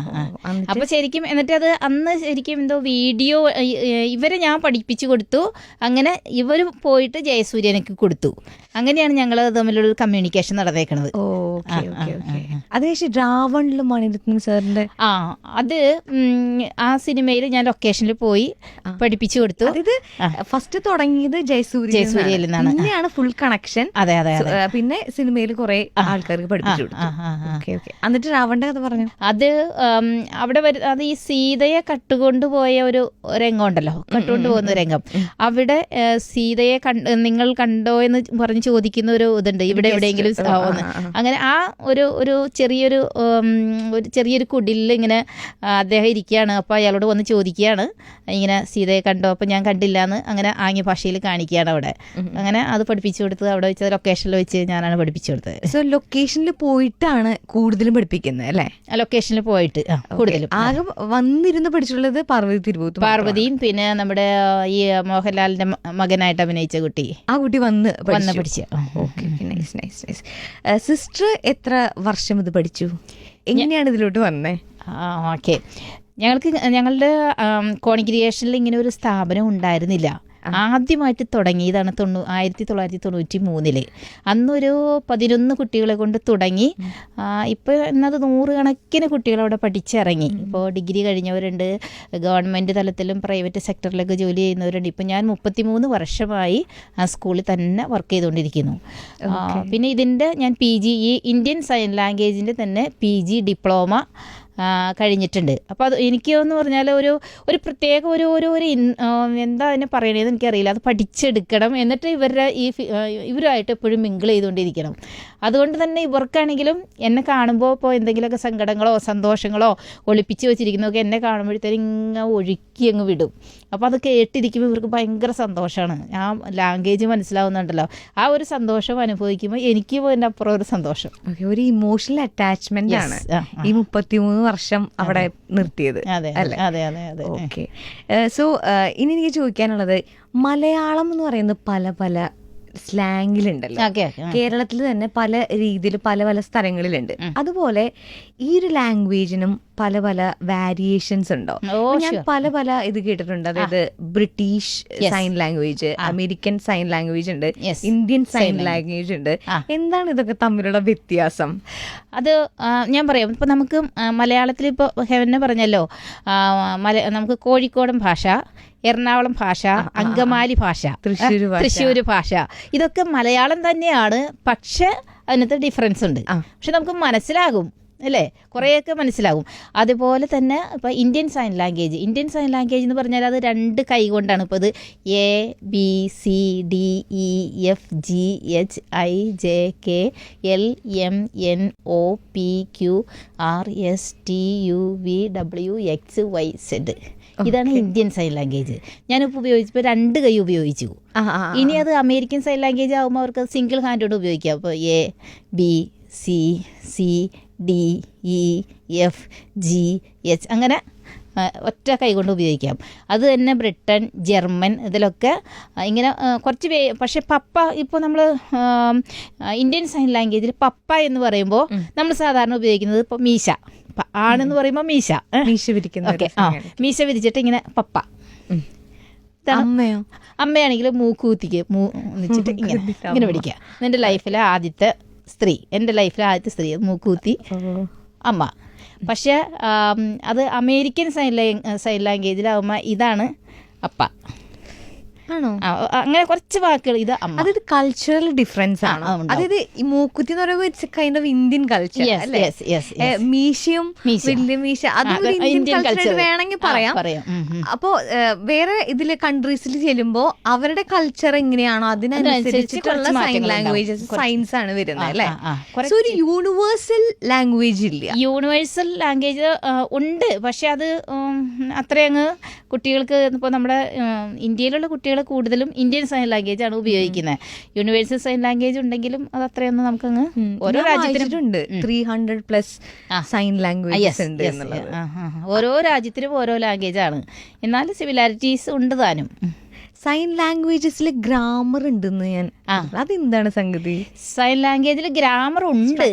അപ്പൊ ശരിക്കും എന്നിട്ട് അത് അന്ന് ശരിക്കും എന്തോ വീഡിയോ ഇവരെ ഞാൻ പഠിപ്പിച്ചു കൊടുത്തു. അങ്ങനെ ഇവര് പോയിട്ട് ജയസൂര്യനക്ക് കൊടുത്തു. അങ്ങനെയാണ് ഞങ്ങൾ തമ്മിലുള്ള കമ്മ്യൂണിക്കേഷൻ നടന്നേക്കണത്. Okay okay okay. അതിനുശേഷം രാവണില് മണിരത്നം സാറിന്റെ അത് ആ സിനിമയിൽ ഞാൻ ലൊക്കേഷനിൽ പോയി പഠിപ്പിച്ചു കൊടുത്തു. അതായത് ഫസ്റ്റ് തുടങ്ങിയത് ജയസൂര്യയിൽ നിന്നാണ്, പിന്നെയാണ് ഫുൾ കണക്ഷൻ. അതെ അതെ. പിന്നെ സിനിമയിൽ കുറെ ആൾക്കാർക്ക് പഠിപ്പിച്ചു കൊടുത്തു. Okay okay. എന്നിട്ട് രാവണന്റെ കഥ പറഞ്ഞു. അത് അവിടെ അത് ഈ സീതയെ കട്ടുകൊണ്ടുപോയ ഒരു രംഗമുണ്ടല്ലോ, കട്ടുകൊണ്ടുപോകുന്ന രംഗം. അവിടെ സീതയെ നിങ്ങൾ കണ്ടോ എന്ന് പറഞ്ഞ് ചോദിക്കുന്ന ഒരു ഇതുണ്ട്, ഇവിടെ എവിടെയെങ്കിലും അങ്ങനെ ആ ഒരു ചെറിയൊരു കുടിലിൽ ഇങ്ങനെ അദ്ദേഹം ഇരിക്കുകയാണ്. അപ്പോൾ അയാളോട് വന്ന് ചോദിക്കുകയാണ് ഇങ്ങനെ സീതയെ കണ്ടോ, അപ്പോൾ ഞാൻ കണ്ടില്ല എന്ന് അങ്ങനെ ആംഗ്യ ഭാഷയിൽ കാണിക്കുകയാണ് അവിടെ. അങ്ങനെ അത് പഠിപ്പിച്ചു കൊടുത്തത് അവിടെ വെച്ച് ലൊക്കേഷനിൽ വെച്ച് ഞാനാണ് പഠിപ്പിച്ചു കൊടുത്തത്. സോ ലൊക്കേഷനിൽ പോയിട്ടാണ് കൂടുതലും പഠിപ്പിക്കുന്നത് അല്ലേ? ലൊക്കേഷനിൽ പോയിട്ട് കൂടുതലും. ആകെ വന്നിരുന്ന് പഠിച്ചിട്ടുള്ളത് പാർവതിയും പിന്നെ നമ്മുടെ ഈ മോഹൻലാലിന്റെ മകനായിട്ട് അഭിനയിച്ച കുട്ടി, ആ കുട്ടി വന്ന് പഠിച്ചു. സിസ്റ്റർ എത്ര വർഷം ഇത് പഠിച്ചു? എങ്ങനെയാണ് ഇതിലോട്ട് വന്നേ? ഓക്കെ, ഞങ്ങളുടെ കോൺഗ്രിഗേഷനിൽ ഇങ്ങനെ ഒരു സ്ഥാപനം ഉണ്ടായിരുന്നില്ല. ആദ്യമായിട്ട് തുടങ്ങിയതാണ് 1993. അന്നൊരു 11 കുട്ടികളെ കൊണ്ട് തുടങ്ങി. ഇപ്പോൾ എന്നത് 100 കണക്കിന് കുട്ടികളവിടെ പഠിച്ചിറങ്ങി. ഇപ്പോൾ ഡിഗ്രി കഴിഞ്ഞവരുണ്ട്, ഗവൺമെൻറ് തലത്തിലും പ്രൈവറ്റ് സെക്ടറിലൊക്കെ ജോലി ചെയ്യുന്നവരുണ്ട്. ഇപ്പോൾ ഞാൻ 33 വർഷമായി ആ സ്കൂളിൽ തന്നെ വർക്ക് ചെയ്തുകൊണ്ടിരിക്കുന്നു. പിന്നെ ഇതിൻ്റെ ഞാൻ PG, ഈ ഇന്ത്യൻ സൈൻ ലാംഗ്വേജിൻ്റെ തന്നെ PG ഡിപ്ലോമ കഴിഞ്ഞിട്ടുണ്ട്. അപ്പോൾ അത് എനിക്ക് എന്ന് പറഞ്ഞാൽ ഒരു പ്രത്യേക ഒരു എന്താ അതിനെ പറയണതെന്ന് എനിക്കറിയില്ല. അത് പഠിച്ചെടുക്കണം, എന്നിട്ട് ഇവരുമായിട്ട് എപ്പോഴും മിങ്കിൾ ചെയ്തുകൊണ്ടിരിക്കണം. അതുകൊണ്ട് തന്നെ ഇവർക്കാണെങ്കിലും എന്നെ കാണുമ്പോൾ ഇപ്പോൾ എന്തെങ്കിലുമൊക്കെ സങ്കടങ്ങളോ സന്തോഷങ്ങളോ ഒളിപ്പിച്ച് വെച്ചിരിക്കുന്നതൊക്കെ എന്നെ കാണുമ്പോഴത്തേനും ഇങ്ങനെ ഒഴുക്കി അങ്ങ് വിടും. അപ്പോൾ അത് കേട്ടിരിക്കുമ്പോൾ ഇവർക്ക് ഭയങ്കര സന്തോഷമാണ്. ആ ലാംഗ്വേജ് മനസ്സിലാവുന്നുണ്ടല്ലോ, ആ ഒരു സന്തോഷം അനുഭവിക്കുമ്പോൾ എനിക്ക് അതിൻ്റെ അപ്പുറം ഒരു സന്തോഷം, ഒരു ഇമോഷണൽ അറ്റാച്ച്മെന്റ് ആണ് ഈ 33 വർഷം അവിടെ നിർത്തിയത്. അതെ അതെ അതെ അതെ. ഓക്കെ. സോ ഇനി എനിക്ക് ചോദിക്കാനുള്ളത്, മലയാളം എന്ന് പറയുന്നത് പല പല സ്ലാങ്ങിലുണ്ടല്ലോ. കേരളത്തിൽ തന്നെ പല രീതിയിൽ പല പല സ്ഥലങ്ങളിലുണ്ട്. അതുപോലെ ഈ ഒരു ലാംഗ്വേജിനും പല പല വാരിയേഷൻസ് ഉണ്ടോ? ഞാൻ പല ഇത് കേട്ടിട്ടുണ്ട്. അതായത് British sign language, American sign language ഉണ്ട്, ഇന്ത്യൻ സൈൻ ലാംഗ്വേജ് ഉണ്ട്. എന്താണ് ഇതൊക്കെ തമ്മിലുള്ള വ്യത്യാസം? അത് ഞാൻ പറയാം. ഇപ്പം നമുക്ക് മലയാളത്തിൽ ഇപ്പോൾ ഹെവനെ പറഞ്ഞല്ലോ, നമുക്ക് കോഴിക്കോടൻ ഭാഷ, എറണാകുളം ഭാഷ, അങ്കമാലി ഭാഷ, തൃശ്ശൂർ ഭാഷ, ഇതൊക്കെ മലയാളം തന്നെയാണ്. പക്ഷെ അതിനകത്ത് ഡിഫറൻസ് ഉണ്ട്. പക്ഷെ നമുക്ക് മനസ്സിലാകും അല്ലേ, കുറേയൊക്കെ മനസ്സിലാകും. അതുപോലെ തന്നെ ഇപ്പോൾ ഇന്ത്യൻ സൈൻ ലാംഗ്വേജ് എന്ന് പറഞ്ഞാൽ അത് 2 കൈ കൊണ്ടാണ്. ഇപ്പോൾ ഇത് ABCDEFGHIJKLMNOPQRSTUVWXYZ. ഇതാണ് ഇന്ത്യൻ സൈൻ ലാംഗ്വേജ്. ഞാനിപ്പോൾ ഉപയോഗിച്ചപ്പോൾ 2 കൈ ഉപയോഗിച്ചു. ഇനി അത് അമേരിക്കൻ സൈൻ ലാംഗ്വേജ് ആകുമ്പോൾ അവർക്ക് സിംഗിൾ ഹാൻഡോട് ഉപയോഗിക്കാം. അപ്പോൾ ABCDEFGH അങ്ങനെ ഒറ്റ കൈ കൊണ്ട് ഉപയോഗിക്കാം. അത് തന്നെ ബ്രിട്ടൻ, ജർമ്മൻ ഇതിലൊക്കെ ഇങ്ങനെ കുറച്ച് പക്ഷേ പപ്പ ഇപ്പോൾ നമ്മൾ ഇന്ത്യൻ സൈൻ ലാംഗ്വേജിൽ പപ്പ എന്ന് പറയുമ്പോൾ നമ്മൾ സാധാരണ ഉപയോഗിക്കുന്നത് ഇപ്പോൾ മീശ, ആണെന്ന് പറയുമ്പോൾ മീശ വിരിക്കുന്ന. മീശ വിരിച്ചിട്ട് ഇങ്ങനെ പപ്പ. അമ്മയാണെങ്കിൽ മൂക്കൂത്തിക്ക് വെച്ചിട്ട് ഇങ്ങനെ പിടിക്കുക. എൻ്റെ ലൈഫിലെ ആദ്യത്തെ സ്ത്രീ മൂക്കൂത്തി അമ്മ. പക്ഷെ അത് അമേരിക്കൻ സൈൻ ലാംഗ്വേജിലാവുമ്പോൾ ഇതാണ് അപ്പ. ആണോ? അങ്ങനെ കുറച്ച് വാക്കുകൾ. ഇത് അമ്മ. അതായത് കൾച്ചറൽ ഡിഫറൻസ് ആണ്. അതായത് ഈ മൂക്കുത്തി എന്ന് പറയുമ്പോൾ it's kind of Indian culture. മീശയും വലിയ മീശ അതും ഇന്ത്യൻ കൾച്ചർ വേണമെങ്കിൽ പറയാം. അപ്പോ വേറെ ഇതില് കൺട്രീസിൽ ചെല്ലുമ്പോൾ അവരുടെ കൾച്ചർ എങ്ങനെയാണോ അതിനനുസരിച്ചിട്ടുള്ള സൈൻ ലാംഗ്വേജസ് സൈൻസ് ആണ് വരുന്നത് അല്ലേ? സോ ഒരു യൂണിവേഴ്സൽ ലാംഗ്വേജ് ഇല്ല. യൂണിവേഴ്സൽ ലാംഗ്വേജ് ഉണ്ട്, പക്ഷെ അത് അത്രയങ്ങ് കുട്ടികൾക്ക് ഇപ്പോൾ നമ്മുടെ ഇന്ത്യയിലുള്ള കുട്ടികൾ കൂടുതലും ഇന്ത്യൻ സൈൻ ലാംഗ്വേജ് ആണ് ഉപയോഗിക്കുന്നത്. യൂണിവേഴ്സൽ സൈൻ ലാംഗ്വേജ് ഉണ്ടെങ്കിലും അത് അത്രയൊന്നും നമുക്കങ്ങ് ഓരോ രാജ്യത്തിനുണ്ട് 300+ സൈൻ ലാംഗ്വേജസ് ഉണ്ട് എന്നുള്ളത്. ഓരോ രാജ്യത്തിനും ഓരോ ലാംഗ്വേജ് ആണ്, എന്നാലും സിമിലാരിറ്റീസ് ഉണ്ട് താനും. സൈൻ ലാംഗ്വേജസിൽ ഗ്രാമർ ഉണ്ടെന്ന് ഞാൻ, അതെന്താണ് സംഗതി? സൈൻ ലാംഗ്വേജിൽ ഗ്രാമർ ഉണ്ട്,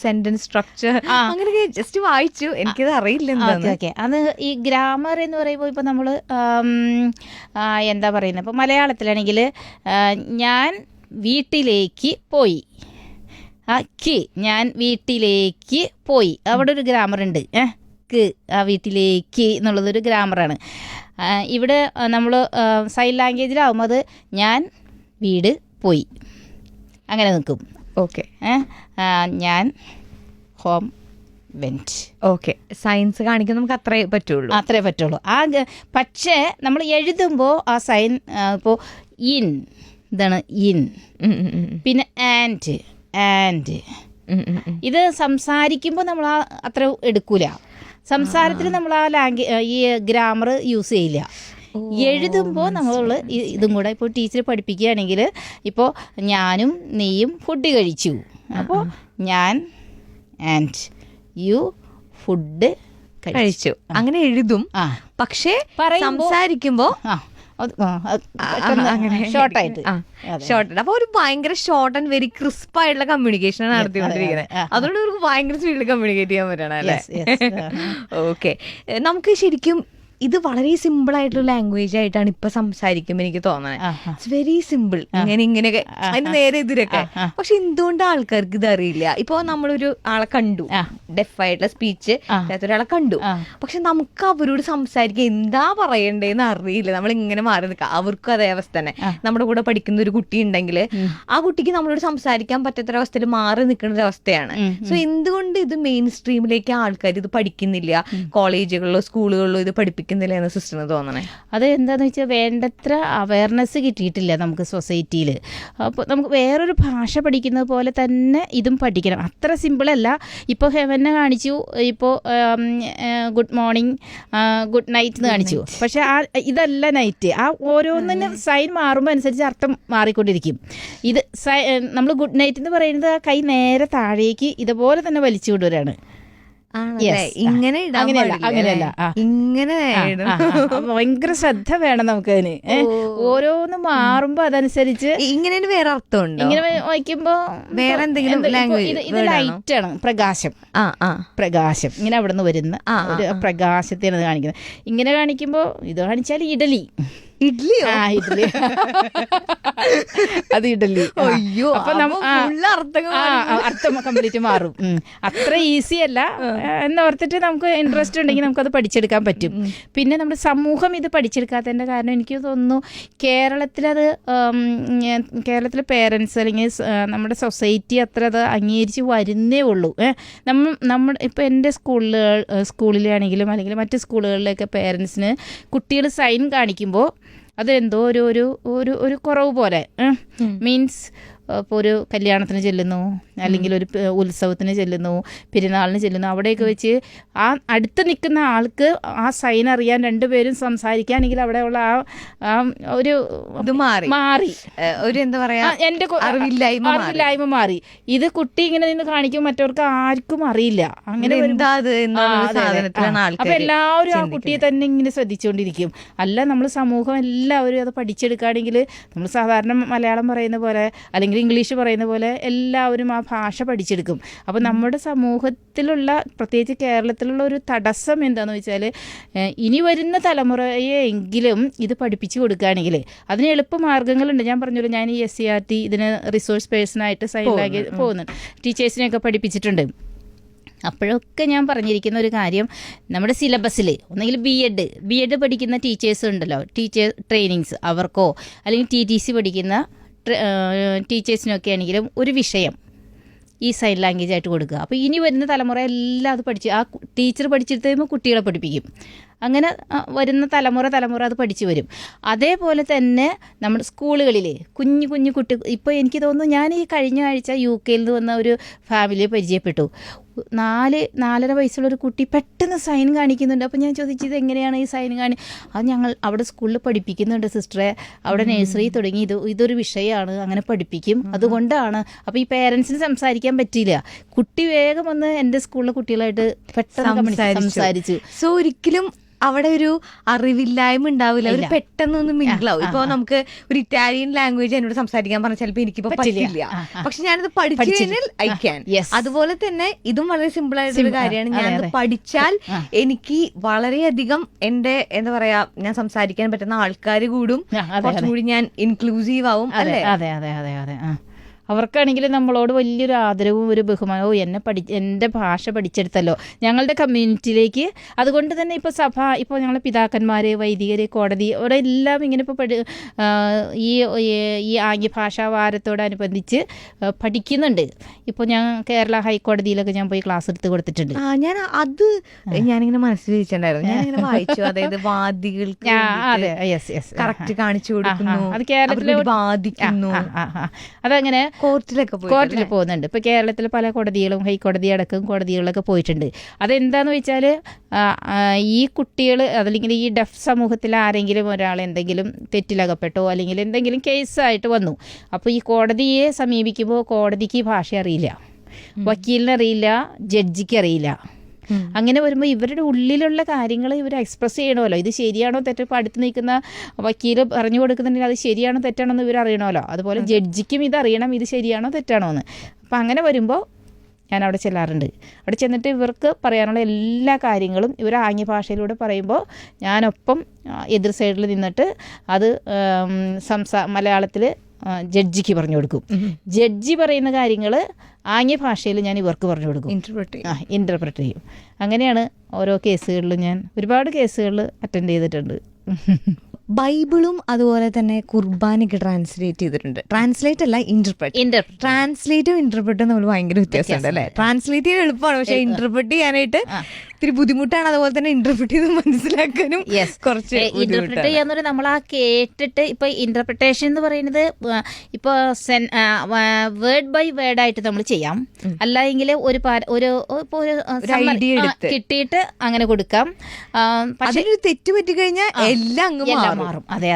സെന്റൻസ് സ്ട്രക്ചർ അങ്ങനെയൊക്കെ ജസ്റ്റ് വായിച്ചു, എനിക്കത് അറിയില്ല എന്താന്ന്. അത് ഈ ഗ്രാമർ എന്ന് പറയുമ്പോൾ ഇപ്പൊ നമ്മള് എന്താ പറയുന്നത്, ഇപ്പൊ മലയാളത്തിലാണെങ്കിൽ ഞാൻ വീട്ടിലേക്ക് പോയി, ആ കി ഞാൻ വീട്ടിലേക്ക് പോയി, അവിടെ ഒരു ഗ്രാമർ ഉണ്ട്. ക്ക് ആ വീട്ടിലേക്ക് എന്നുള്ളതൊരു ഗ്രാമറാണ്. ഇവിടെ നമ്മൾ സൈൻ ലാംഗ്വേജിലാവുമ്പോൾ അത് ഞാൻ വീട് പോയി അങ്ങനെ നിൽക്കും. ഓക്കെ. ഞാൻ ഹോം വെന്റ്. ഓക്കെ. സയൻസ് കാണിക്കാൻ നമുക്ക് അത്രേ പറ്റുള്ളൂ. പക്ഷേ നമ്മൾ എഴുതുമ്പോൾ ആ സൈൻ ഇപ്പോൾ ഇൻ ഇതാണ് ഇൻ, പിന്നെ ആൻഡ് ഇത് സംസാരിക്കുമ്പോൾ നമ്മൾ അത്ര എടുക്കൂല. സംസാരത്തിൽ നമ്മൾ ആ ഈ ഗ്രാമർ യൂസ് ചെയ്യില്ല. എഴുതുമ്പോൾ നമ്മൾ ഇതും കൂടെ ഇപ്പോൾ ടീച്ചർ പഠിപ്പിക്കുകയാണെങ്കിൽ ഇപ്പോൾ ഞാനും നീയും ഫുഡ് കഴിച്ചു, അപ്പോൾ ഞാൻ ആൻഡ് യു ഫുഡ് കഴിച്ചു അങ്ങനെ എഴുതും. പക്ഷേ സംസാരിക്കുമ്പോൾ ഷോർട്ടായിട്ട്. അപ്പൊ ഒരു ഭയങ്കര ഷോർട്ട് ആൻഡ് വെരി ക്രിസ്പ് ആയിട്ടുള്ള കമ്മ്യൂണിക്കേഷൻ ആണ് നടത്തിക്കൊണ്ടിരിക്കുന്നത്. അതുകൊണ്ട് അവർക്ക് ഭയങ്കര സ്പീഡിൽ കമ്മ്യൂണിക്കേറ്റ് ചെയ്യാൻ പറ്റണം അല്ലേ? ഓക്കെ. നമുക്ക് ശരിക്കും ഇത് വളരെ സിമ്പിൾ ആയിട്ടുള്ള ലാംഗ്വേജ് ആയിട്ടാണ് ഇപ്പൊ സംസാരിക്കുമ്പോൾ എനിക്ക് തോന്നുന്നത്. It's very simple. ഇങ്ങനെയൊക്കെ അതിന് നേരെ എതിരൊക്കെ. പക്ഷെ എന്തുകൊണ്ട് ആൾക്കാർക്ക് ഇത് അറിയില്ല? ഇപ്പൊ നമ്മളൊരു ആളെ കണ്ടു, ഡെഫ് ആയിട്ടുള്ള സ്പീച്ച് ഒരാളെ കണ്ടു, പക്ഷെ നമുക്ക് അവരോട് സംസാരിക്കാൻ എന്താ പറയണ്ടേന്ന് അറിയില്ല. നമ്മൾ ഇങ്ങനെ മാറി നിൽക്കാം. അവർക്കും അതേ അവസ്ഥ തന്നെ. നമ്മുടെ കൂടെ പഠിക്കുന്ന ഒരു കുട്ടി ഉണ്ടെങ്കിൽ ആ കുട്ടിക്ക് നമ്മളോട് സംസാരിക്കാൻ പറ്റാത്തൊരവസ്ഥയിൽ മാറി നിൽക്കുന്ന ഒരു അവസ്ഥയാണ്. സോ എന്തുകൊണ്ട് ഇത് മെയിൻ സ്ട്രീമിലേക്ക് ആൾക്കാർ ഇത് പഠിക്കുന്നില്ല? കോളേജുകളിലോ സ്കൂളുകളിലോ ഇത് പഠിപ്പിക്കുന്നില്ല എന്ന് സിസ്റ്ററിന് തോന്നണേ? അത് എന്താണെന്ന് വെച്ചാൽ വേണ്ടത്ര അവയർനെസ് കിട്ടിയിട്ടില്ല നമുക്ക് സൊസൈറ്റിയിൽ. അപ്പോൾ നമുക്ക് വേറൊരു ഭാഷ പഠിക്കുന്നത് പോലെ തന്നെ ഇതും പഠിക്കണം. അത്ര സിമ്പിളല്ല. ഇപ്പോൾ ഹെവനെ കാണിച്ചു, ഇപ്പോൾ ഗുഡ് മോർണിംഗ് ഗുഡ് നൈറ്റ് എന്ന് കാണിച്ചു. പക്ഷേ ഇതല്ല നൈറ്റ്. ആ ഓരോന്നിനും സൈൻ മാറുമ്പോൾ അനുസരിച്ച് അർത്ഥം മാറിക്കൊണ്ടിരിക്കും. ഇത് നമ്മൾ ഗുഡ് നൈറ്റ് എന്ന് പറയുന്നത് ആ കൈ നേരെ താഴേക്ക് ഇതുപോലെ തന്നെ വലിച്ചു കൊണ്ടുവരാണ്. ഇങ്ങനെ അങ്ങനെയല്ല. ഇങ്ങനെ ഭയങ്കര ശ്രദ്ധ വേണം നമുക്കതിന്. ഓരോന്ന് മാറുമ്പോ അതനുസരിച്ച് ഇങ്ങനെ വേറെ അർത്ഥമുണ്ട്. ഇങ്ങനെ വായിക്കുമ്പോ വേറെ എന്തെങ്കിലും ഇത് ലൈറ്റ് ആണ്, പ്രകാശം. പ്രകാശം ഇങ്ങനെ അവിടെ നിന്ന് വരുന്ന ഒരു പ്രകാശത്തെയാണ് കാണിക്കുന്നത്. ഇങ്ങനെ കാണിക്കുമ്പോ ഇത് കാണിച്ചാൽ ഇഡലി. ഇഡ്ഡലി അത് ഇഡലി. അർത്ഥം കംപ്ലീറ്റ് മാറും. അത്ര ഈസി അല്ല എന്നോർത്തിട്ട് നമുക്ക് ഇൻട്രസ്റ്റ് ഉണ്ടെങ്കിൽ നമുക്കത് പഠിച്ചെടുക്കാൻ പറ്റും. പിന്നെ നമ്മുടെ സമൂഹം ഇത് പഠിച്ചെടുക്കാത്തതിൻ്റെ കാരണം എനിക്ക് തോന്നുന്നു കേരളത്തിലെ പേരൻസ് അല്ലെങ്കിൽ നമ്മുടെ സൊസൈറ്റി അത്ര അത് അംഗീകരിച്ച് വരുന്നേ ഉള്ളൂ. ഇപ്പോൾ എൻ്റെ സ്കൂളിലാണെങ്കിലും അല്ലെങ്കിൽ മറ്റ് സ്കൂളുകളിലൊക്കെ പേരൻസിന് കുട്ടികൾ സൈൻ കാണിക്കുമ്പോൾ അതെന്തോ ഒരു കുറവ് പോലെ. മീൻസ് ഇപ്പോൾ ഒരു കല്യാണത്തിന് ചെല്ലുന്നു, അല്ലെങ്കിൽ ഒരു ഉത്സവത്തിന് ചെല്ലുന്നു, പെരുന്നാളിന് ചെല്ലുന്നു, അവിടെയൊക്കെ വെച്ച് ആ അടുത്ത് നിൽക്കുന്ന ആൾക്ക് ആ സൈൻ അറിയാൻ രണ്ടുപേരും സംസാരിക്കുകയാണെങ്കിൽ അവിടെയുള്ള ആ ഒരു ഇത് മാറി ഒരു എന്താ പറയാ എൻ്റെ അറിവില്ലായ്മ മാറി. ഇത് കുട്ടി ഇങ്ങനെ നിന്ന് കാണിക്കും, മറ്റവർക്ക് ആർക്കും അറിയില്ല. അങ്ങനെ അപ്പൊ എല്ലാവരും ആ കുട്ടിയെ തന്നെ ഇങ്ങനെ ശ്രദ്ധിച്ചുകൊണ്ടിരിക്കും. അല്ല, നമ്മൾ സമൂഹം എല്ലാവരും അത് പഠിച്ചെടുക്കുകയാണെങ്കിൽ നമ്മൾ സാധാരണ മലയാളം പറയുന്ന പോലെ അല്ലെങ്കിൽ ഇംഗ്ലീഷ് പറയുന്ന പോലെ എല്ലാവരും ആ ഭാഷ പഠിച്ചെടുക്കും. അപ്പോൾ നമ്മുടെ സമൂഹത്തിലുള്ള, പ്രത്യേകിച്ച് കേരളത്തിലുള്ള ഒരു തടസ്സം എന്താണെന്ന് വെച്ചാൽ ഇനി വരുന്ന തലമുറയെ എങ്കിലും ഇത് പഠിപ്പിച്ചു കൊടുക്കുകയാണെങ്കിൽ അതിന് എളുപ്പമാർഗ്ഗങ്ങളുണ്ട്. ഞാൻ പറഞ്ഞല്ലോ, ഞാൻ ഈ SCRT ഇതിന് റിസോഴ്സ് പേഴ്സണായിട്ട് സൈൻ ലാംഗ്വേജ് പോകുന്നുണ്ട്, ടീച്ചേഴ്സിനെയൊക്കെ പഠിപ്പിച്ചിട്ടുണ്ട്. അപ്പോഴൊക്കെ ഞാൻ പറഞ്ഞിരിക്കുന്ന ഒരു കാര്യം, നമ്മുടെ സിലബസിൽ ഒന്നെങ്കിൽ ബി എഡ് പഠിക്കുന്ന ടീച്ചേഴ്സ് ഉണ്ടല്ലോ, ടീച്ചർ ട്രെയിനിങ്സ്, അവർക്കോ അല്ലെങ്കിൽ TTC പഠിക്കുന്ന ടീച്ചേഴ്സിനൊക്കെ ആണെങ്കിലും ഒരു വിഷയം ഈ സൈൻ ലാംഗ്വേജ് ആയിട്ട് കൊടുക്കുക. അപ്പോൾ ഇനി വരുന്ന തലമുറ എല്ലാം അത് പഠിച്ച്, ആ ടീച്ചർ പഠിച്ചെടുത്ത് കഴിയുമ്പോൾ കുട്ടികളെ പഠിപ്പിക്കും. അങ്ങനെ വരുന്ന തലമുറ അത് പഠിച്ചു വരും. അതേപോലെ തന്നെ നമ്മുടെ സ്കൂളുകളിൽ കുഞ്ഞു കുട്ടി, ഇപ്പോൾ എനിക്ക് തോന്നുന്നു ഞാൻ ഈ കഴിഞ്ഞ ആഴ്ച UK നിന്ന് വന്ന ഒരു ഫാമിലിയെ പരിചയപ്പെട്ടു. 4-4.5 വയസ്സുള്ളൊരു കുട്ടി പെട്ടെന്ന് സൈൻ കാണിക്കുന്നുണ്ട്. അപ്പോൾ ഞാൻ ചോദിച്ചത് എങ്ങനെയാണ് ഈ സൈൻ അത് ഞങ്ങൾ അവിടെ സ്കൂളിൽ പഠിപ്പിക്കുന്നുണ്ട് സിസ്റ്ററെ, അവിടെ നഴ്സറി തുടങ്ങി ഇതൊരു വിഷയമാണ്, അങ്ങനെ പഠിപ്പിക്കും, അതുകൊണ്ടാണ്. അപ്പോൾ ഈ പേരൻസിന് സംസാരിക്കാൻ പറ്റിയില്ല. കുട്ടി വേഗം വന്ന് എൻ്റെ സ്കൂളിലെ കുട്ടികളായിട്ട് പെട്ടെന്ന് സംസാരിച്ചു. സോ ഒരിക്കലും അവിടെ ഒരു അറിവില്ലായ്മ ഉണ്ടാവില്ല, ഒരു പെട്ടെന്നൊന്നും മിങ്കിളാവും. ഇപ്പൊ നമുക്ക് ഒരു ഇറ്റാലിയൻ ലാംഗ്വേജ് എന്നോട് സംസാരിക്കാൻ പറഞ്ഞാൽ ചിലപ്പോൾ എനിക്കിപ്പോ പറ്റില്ല, പക്ഷെ ഞാനിത് പഠിച്ചു കഴിഞ്ഞാൽ ഐ ക്യാൻ. അതുപോലെ തന്നെ ഇതും വളരെ സിമ്പിൾ ആയിട്ടുള്ള കാര്യമാണ്. ഞാനത് പഠിച്ചാൽ എനിക്ക് വളരെയധികം എന്റെ എന്താ പറയാ, ഞാൻ സംസാരിക്കാൻ പറ്റുന്ന ആൾക്കാർ കൂടും, കുറച്ചും കൂടി ഞാൻ ഇൻക്ലൂസീവ് ആവും. അല്ലേ? അതെ. അവർക്കാണെങ്കിൽ നമ്മളോട് വലിയൊരു ആദരവും ഒരു ബഹുമാനവും എൻ്റെ ഭാഷ പഠിച്ചെടുത്തല്ലോ ഞങ്ങളുടെ കമ്മ്യൂണിറ്റിയിലേക്ക്. അതുകൊണ്ട് തന്നെ ഇപ്പോൾ ഇപ്പോൾ ഞങ്ങളെ പിതാക്കന്മാർ, വൈദികർ, കോടതി അവരെല്ലാം ഇങ്ങനെ ഇപ്പോൾ ഈ ആംഗ്യ ഭാഷാ വാരത്തോടനുബന്ധിച്ച് പഠിക്കുന്നുണ്ട്. ഇപ്പോൾ ഞാൻ കേരള ഹൈക്കോടതിയിലൊക്കെ ഞാൻ പോയി ക്ലാസ് എടുത്ത് കൊടുത്തിട്ടുണ്ട്. ഞാനിങ്ങനെ മനസ്സിൽ വെച്ചിട്ടുണ്ടായിരുന്നു, ഞാനിങ്ങനെ വായിച്ചു. അതായത് വാദികൾക്ക് കറക്റ്റ് കാണിച്ചു കൊടുക്കുന്നു, അത് കേരളത്തിലെ ബാധിക്കുന്നു, അതങ്ങനെ കോർട്ടിൽ പോകുന്നുണ്ട്. ഇപ്പൊ കേരളത്തിൽ പല കോടതികളും ഹൈക്കോടതി അടക്കം കോടതികളിലൊക്കെ പോയിട്ടുണ്ട്. അതെന്താന്ന് വെച്ചാൽ ഈ കുട്ടികൾ അതല്ലെങ്കിൽ ഈ ഡെഫ് സമൂഹത്തിൽ ആരെങ്കിലും ഒരാൾ എന്തെങ്കിലും തെറ്റിലകപ്പെട്ടോ അല്ലെങ്കിൽ എന്തെങ്കിലും കേസായിട്ട് വന്നു, അപ്പോൾ ഈ കോടതിയെ സമീപിക്കുമ്പോൾ കോടതിക്ക് ഭാഷ അറിയില്ല, വക്കീലിനറിയില്ല, ജഡ്ജിക്ക് അറിയില്ല. അങ്ങനെ വരുമ്പോൾ ഇവരുടെ ഉള്ളിലുള്ള കാര്യങ്ങൾ ഇവർ എക്സ്പ്രസ് ചെയ്യണമല്ലോ. ഇത് ശരിയാണോ തെറ്റോ? ഇപ്പോൾ അടുത്ത് നിൽക്കുന്ന വക്കീൽ പറഞ്ഞു കൊടുക്കുന്നുണ്ടെങ്കിൽ അത് ശരിയാണോ തെറ്റാണോ എന്ന് ഇവർ അറിയണമല്ലോ. അതുപോലെ ജഡ്ജിക്കും ഇതറിയണം, ഇത് ശരിയാണോ തെറ്റാണോ എന്ന്. അപ്പം അങ്ങനെ വരുമ്പോൾ ഞാൻ അവിടെ ചെല്ലാറുണ്ട്. അവിടെ ചെന്നിട്ട് ഇവർക്ക് പറയാനുള്ള എല്ലാ കാര്യങ്ങളും ഇവർ ആംഗ്യ ഭാഷയിലൂടെ പറയുമ്പോൾ ഞാനൊപ്പം എതിർ സൈഡിൽ നിന്നിട്ട് അത് മലയാളത്തിൽ ജഡ്ജിക്ക് പറഞ്ഞു കൊടുക്കും. ജഡ്ജി പറയുന്ന കാര്യങ്ങൾ ആംഗ്യ ഭാഷയിൽ ഞാൻ ഇവർക്ക് പറഞ്ഞു കൊടുക്കും, ഇൻ്റർപ്രറ്റ് ചെയ്യും. അങ്ങനെയാണ് ഓരോ കേസുകളിലും ഞാൻ ഒരുപാട് കേസുകളിൽ അറ്റൻഡ് ചെയ്തിട്ടുണ്ട്. ബൈബിളും അതുപോലെ തന്നെ കുർബാനയ്ക്ക് ട്രാൻസ്ലേറ്റ് ചെയ്തിട്ടുണ്ട്. ട്രാൻസ്ലേറ്റ് അല്ല, ഇന്റർപ്രറ്റ്. ട്രാൻസ്ലേറ്റും ഇന്റർപ്രറ്റും നമ്മൾ ഭയങ്കര വ്യത്യാസമുണ്ട് അല്ലേ? ട്രാൻസ്ലേറ്റ് ചെയ്യാൻ എളുപ്പമാണ്, പക്ഷെ ഇന്റർപ്രറ്റ് ചെയ്യാനായിട്ട് ഇത്തിരി ബുദ്ധിമുട്ടാണ്. അതുപോലെ തന്നെ ഇന്റർപ്രറ്റ് ചെയ്ത് മനസ്സിലാക്കാനും കുറച്ച് ഇന്റർപ്രറ്റ് ചെയ്യാന്ന് നമ്മൾ ആ കേട്ടിട്ട് ഇപ്പൊ ഇന്റർപ്രിട്ടേഷൻ എന്ന് പറയുന്നത് ഇപ്പൊ വേർഡ് ബൈ വേർഡ് ആയിട്ട് നമ്മൾ ചെയ്യാം, അല്ലെങ്കിൽ ഒരു കിട്ടിയിട്ട് അങ്ങനെ കൊടുക്കാം. പക്ഷെ തെറ്റ് പറ്റിക്കഴിഞ്ഞാൽ എല്ലാം മാറും. അതെ.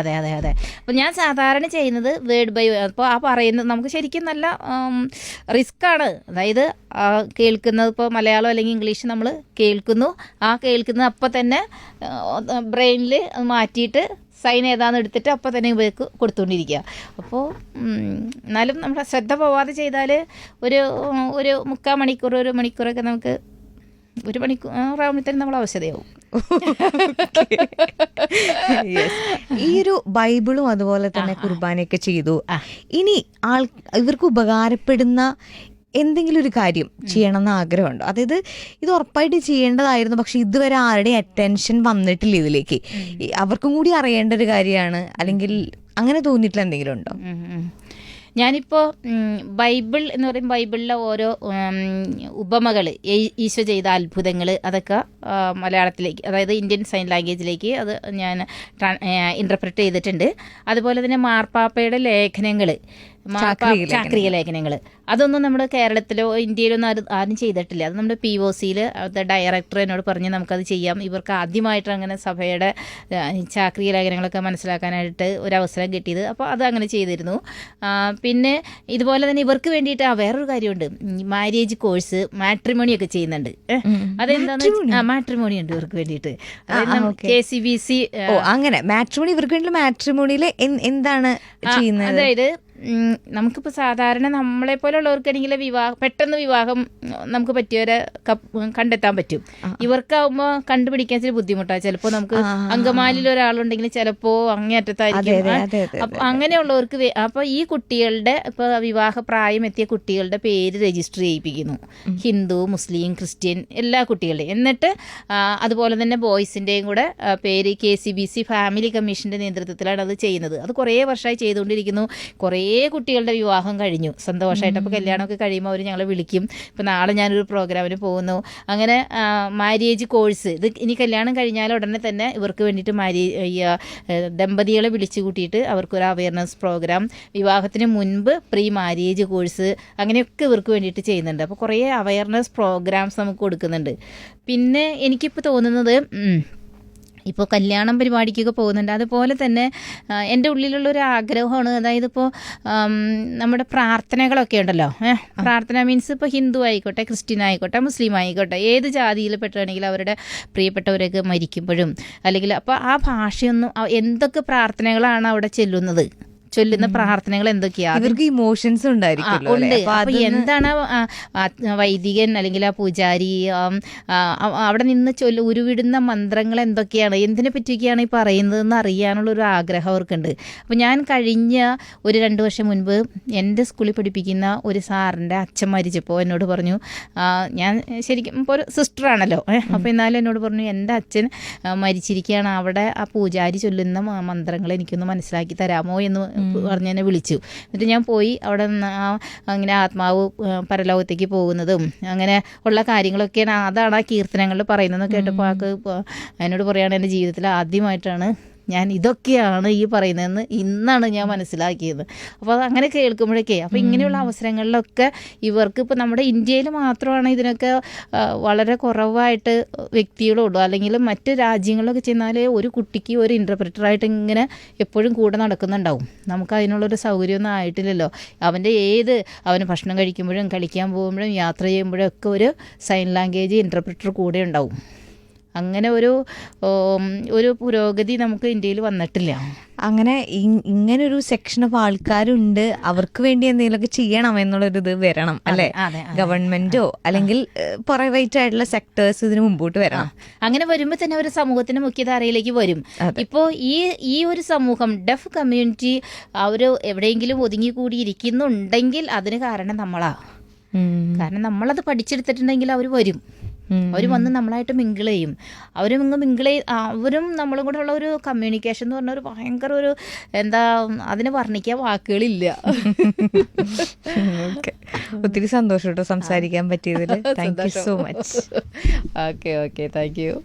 അപ്പൊ ഞാൻ സാധാരണ ചെയ്യുന്നത് വേർഡ് ബൈ. അപ്പോൾ ആ പറയുന്നത് നമുക്ക് ശരിക്കും നല്ല റിസ്ക് ആണ്. അതായത് കേൾക്കുന്നത് ഇപ്പോൾ മലയാളം അല്ലെങ്കിൽ ഇംഗ്ലീഷ് നമ്മൾ കേൾക്കുന്നു, ആ കേൾക്കുന്നത് അപ്പം തന്നെ ബ്രെയിനിൽ മാറ്റിയിട്ട് സൈൻ ഏതാന്ന് എടുത്തിട്ട് അപ്പം തന്നെ ഇവർക്ക് കൊടുത്തുകൊണ്ടിരിക്കുക. അപ്പോൾ എന്നാലും നമ്മുടെ ശ്രദ്ധ പോവാതെ ചെയ്താൽ ഒരു 3/4 മണിക്കൂർ 1 മണിക്കൂറൊക്കെ നമുക്ക് 1 മണിക്കൂറാകുമ്പോഴത്തേനും നമ്മൾ അവശതയാവും. ഈ ഒരു ബൈബിളും അതുപോലെ തന്നെ കുർബാനയൊക്കെ ചെയ്തു. ഇനി ഇവർക്ക് ഉപകാരപ്പെടുന്ന എന്തെങ്കിലും ഒരു കാര്യം ചെയ്യണമെന്ന് ആഗ്രഹമുണ്ടോ? അതായത് ഇത് ഉറപ്പായിട്ട് ചെയ്യേണ്ടതായിരുന്നു, പക്ഷെ ഇതുവരെ ആരുടെയും അറ്റൻഷൻ വന്നിട്ടില്ല ഇതിലേക്ക്, അവർക്കും കൂടി അറിയേണ്ട ഒരു കാര്യമാണ്, അല്ലെങ്കിൽ അങ്ങനെ തോന്നിയിട്ടുള്ള എന്തെങ്കിലും ഉണ്ടോ? ഞാനിപ്പോൾ ബൈബിൾ എന്ന് പറയും, ബൈബിളിലെ ഓരോ ഉപമകൾ, ഈശോ ചെയ്ത അത്ഭുതങ്ങൾ, അതൊക്കെ മലയാളത്തിലേക്ക്, അതായത് ഇന്ത്യൻ സൈൻ ലാംഗ്വേജിലേക്ക് അത് ഞാൻ ഇൻ്റർപ്രറ്റ് ചെയ്തിട്ടുണ്ട്. അതുപോലെ തന്നെ മാർപ്പാപ്പയുടെ ലേഖനങ്ങൾ, ചാക്രിക ലേഖനങ്ങൾ, അതൊന്നും നമ്മുടെ കേരളത്തിലോ ഇന്ത്യയിലൊന്നും ആരും ചെയ്തിട്ടില്ല. അത് നമ്മുടെ POCയിൽ ഡയറക്ടർ എന്നോട് പറഞ്ഞ് നമുക്കത് ചെയ്യാം. ഇവർക്ക് ആദ്യമായിട്ട് അങ്ങനെ സഭയുടെ ചാക്രിക ലേഖനങ്ങളൊക്കെ മനസ്സിലാക്കാനായിട്ട് ഒരവസരം കിട്ടിയത്. അപ്പോൾ അത് അങ്ങനെ ചെയ്തിരുന്നു. പിന്നെ ഇതുപോലെ തന്നെ ഇവർക്ക് വേണ്ടിയിട്ട് വേറൊരു കാര്യമുണ്ട്, മാരേജ് കോഴ്സ്, മാട്രിമോണിയൊക്കെ ചെയ്യുന്നുണ്ട്. അതെന്താന്ന് മാട്രിമോണി ഉണ്ട് ഇവർക്ക് വേണ്ടിയിട്ട്, KCBC. അങ്ങനെ മാട്രിമോണി ഇവർക്ക് വേണ്ടി. മാട്രിമോണിയിൽ എന്താണ് ചെയ്യുന്നത്? അതായത് നമുക്കിപ്പോൾ സാധാരണ നമ്മളെ പോലുള്ളവർക്കാണെങ്കിൽ പെട്ടെന്ന് വിവാഹം നമുക്ക് പറ്റിയവരെ കണ്ടെത്താൻ പറ്റും. ഇവർക്കാവുമ്പോൾ കണ്ടുപിടിക്കാൻ ചില ബുദ്ധിമുട്ടാണ്. ചിലപ്പോൾ നമുക്ക് അങ്കമാലിയിൽ ഒരാളുണ്ടെങ്കിൽ ചിലപ്പോൾ അങ്ങേയറ്റത്തായിരിക്കും. അപ്പം അങ്ങനെയുള്ളവർക്ക് അപ്പോൾ ഈ കുട്ടികളുടെ ഇപ്പോൾ വിവാഹ പ്രായം എത്തിയ കുട്ടികളുടെ പേര് രജിസ്റ്റർ ചെയ്യിപ്പിക്കുന്നു, ഹിന്ദു, മുസ്ലിം, ക്രിസ്ത്യൻ എല്ലാ കുട്ടികളുടെയും. എന്നിട്ട് അതുപോലെ തന്നെ ബോയ്സിൻ്റെയും കൂടെ പേര് KCBC ഫാമിലി കമ്മീഷൻ്റെ നേതൃത്വത്തിലാണ് അത് ചെയ്യുന്നത്. അത് കുറേ വർഷമായി ചെയ്തുകൊണ്ടിരിക്കുന്നു. കുറേ കുട്ടികളുടെ വിവാഹം കഴിഞ്ഞു സന്തോഷമായിട്ട്. അപ്പോൾ കല്യാണമൊക്കെ കഴിയുമ്പോൾ അവർ ഞങ്ങളെ വിളിക്കും. ഇപ്പോൾ നാളെ ഞാനൊരു പ്രോഗ്രാമിന് പോകുന്നു. അങ്ങനെ മാരേജ് കോഴ്സ്, ഇത് ഇനി കല്യാണം കഴിഞ്ഞാൽ ഉടനെ തന്നെ ഇവർക്ക് വേണ്ടിയിട്ട് ദമ്പതികളെ വിളിച്ചു കൂട്ടിയിട്ട് അവർക്കൊരു അവയർനെസ് പ്രോഗ്രാം, വിവാഹത്തിന് മുൻപ് പ്രീ മാരേജ് കോഴ്സ്, അങ്ങനെയൊക്കെ ഇവർക്ക് വേണ്ടിയിട്ട് ചെയ്യുന്നുണ്ട്. അപ്പോൾ കുറേ അവയർനെസ് പ്രോഗ്രാംസ് നമുക്ക് കൊടുക്കുന്നുണ്ട്. പിന്നെ എനിക്കിപ്പോൾ തോന്നുന്നത് ഇപ്പോൾ കല്യാണം പരിപാടിക്കൊക്കെ പോകുന്നുണ്ട്. അതുപോലെ തന്നെ എൻ്റെ ഉള്ളിലുള്ളൊരു ആഗ്രഹമാണ്, അതായത് ഇപ്പോൾ നമ്മുടെ പ്രാർത്ഥനകളൊക്കെ ഉണ്ടല്ലോ, പ്രാർത്ഥന മീൻസ് ഇപ്പോൾ ഹിന്ദു ആയിക്കോട്ടെ, ക്രിസ്ത്യൻ ആയിക്കോട്ടെ, മുസ്ലിം ആയിക്കോട്ടെ, ഏത് ജാതിയിൽ പെട്ടാണെങ്കിലും അവരുടെ പ്രിയപ്പെട്ടവരൊക്കെ മരിക്കുമ്പോഴും അല്ലെങ്കിൽ അപ്പോൾ ആ ഭാഷയൊന്നും എന്തൊക്കെ പ്രാർത്ഥനകളാണ് അവിടെ ചെല്ലുന്നത്, ചൊല്ലുന്ന പ്രാർത്ഥനകൾ എന്തൊക്കെയാ, ഇവർക്ക് ഇമോഷൻസ് ഉണ്ടായിരിക്കും. ഉണ്ട്. അപ്പൊ എന്താണ് വൈദികൻ അല്ലെങ്കിൽ ആ പൂജാരി അവിടെ നിന്ന് ഉരുവിടുന്ന മന്ത്രങ്ങൾ എന്തൊക്കെയാണ്, എന്തിനെ പറ്റിയൊക്കെയാണ് ഈ പറയുന്നതെന്ന് അറിയാനുള്ള ഒരു ആഗ്രഹം അവർക്കുണ്ട്. അപ്പോൾ ഞാൻ കഴിഞ്ഞ ഒരു 2 വർഷം മുൻപ് എൻ്റെ സ്കൂളിൽ പഠിപ്പിക്കുന്ന ഒരു സാറിൻ്റെ അച്ഛൻ മരിച്ചപ്പോൾ എന്നോട് പറഞ്ഞു, ഞാൻ ശരിക്കും ഇപ്പോൾ ഒരു സിസ്റ്ററാണല്ലോ, അപ്പോൾ എന്നാലും എന്നോട് പറഞ്ഞു എൻ്റെ അച്ഛൻ മരിച്ചിരിക്കുകയാണ്, അവിടെ ആ പൂജാരി ചൊല്ലുന്ന മന്ത്രങ്ങൾ എനിക്കൊന്ന് മനസ്സിലാക്കി തരാമോ എന്ന് പറഞ്ഞ് എന്നെ വിളിച്ചു. എന്നിട്ട് ഞാൻ പോയി അവിടെ അങ്ങനെ ആത്മാവ് പരലോകത്തേക്ക് പോകുന്നതും അങ്ങനെ ഉള്ള കാര്യങ്ങളൊക്കെയാണ്, അതാണ് ആ കീർത്തനങ്ങളിൽ പറയുന്നതെന്ന് കേട്ടപ്പോൾ ആൾക്ക് എന്നോട് പറയുകയാണ്, എൻ്റെ ജീവിതത്തിൽ ആദ്യമായിട്ടാണ് ഞാൻ ഇതൊക്കെയാണ് ഈ പറയുന്നതെന്ന് ഇന്നാണ് ഞാൻ മനസ്സിലാക്കിയത്. അപ്പോൾ അങ്ങനെ കേൾക്കുമ്പോഴൊക്കെ അപ്പോൾ ഇങ്ങനെയുള്ള അവസരങ്ങളിലൊക്കെ ഇവർക്ക് ഇപ്പോൾ നമ്മുടെ ഇന്ത്യയിൽ മാത്രമാണ് ഇതിനൊക്കെ വളരെ കുറവായിട്ട് വ്യക്തികളുള്ളൂ. അല്ലെങ്കിൽ മറ്റ് രാജ്യങ്ങളിലൊക്കെ ചെന്നാൽ ഒരു കുട്ടിക്ക് ഒരു ഇൻ്റർപ്രറ്ററായിട്ട് ഇങ്ങനെ എപ്പോഴും കൂടെ നടക്കുന്നുണ്ടാവും. നമുക്ക് അതിനുള്ളൊരു സൗകര്യമൊന്നും ആയിട്ടില്ലല്ലോ. അവന് ഭക്ഷണം കഴിക്കുമ്പോഴും കളിക്കാൻ പോകുമ്പോഴും യാത്ര ചെയ്യുമ്പോഴും ഒക്കെ ഒരു സൈൻ ലാംഗ്വേജ് ഇൻ്റർപ്രറ്റർ കൂടെ ഉണ്ടാവും. അങ്ങനെ ഒരു പുരോഗതി നമുക്ക് ഇന്ത്യയിൽ വന്നിട്ടില്ല. അങ്ങനെ ഇങ്ങനൊരു സെക്ഷൻ ഓഫ് ആൾക്കാരുണ്ട്, അവർക്ക് വേണ്ടി എന്തെങ്കിലുമൊക്കെ ചെയ്യണം എന്നുള്ളൊരിത് വരണം അല്ലേ? ഗവൺമെന്റോ അല്ലെങ്കിൽ പ്രൈവറ്റ് ആയിട്ടുള്ള സെക്ടേഴ്സ് ഇതിന് മുമ്പോട്ട് വരണം. അങ്ങനെ വരുമ്പോൾ തന്നെ ഒരു സമൂഹത്തിന്റെ മുഖ്യധാരയിലേക്ക് വരും. ഇപ്പോൾ ഈ ഒരു സമൂഹം ഡെഫ് കമ്മ്യൂണിറ്റി അവർ എവിടെയെങ്കിലും ഒതുങ്ങിക്കൂടി ഇരിക്കുന്നുണ്ടെങ്കിൽ അതിന് കാരണം നമ്മളാ. കാരണം നമ്മളത് പഠിച്ചെടുത്തിട്ടുണ്ടെങ്കിൽ അവർ വരും, അവർ വന്ന് നമ്മളായിട്ട് മിങ്കിൾ ചെയ്യും. അവരും നമ്മളും കൂടെ ഉള്ള ഒരു കമ്മ്യൂണിക്കേഷൻ എന്ന് പറഞ്ഞ ഒരു ഭയങ്കര ഒരു അതിന് വർണ്ണിക്കാൻ വാക്കുകളില്ല. ഒത്തിരി സന്തോഷം കേട്ടോ സംസാരിക്കാൻ പറ്റിയതിൽ. Thank you so much. Okay thank U.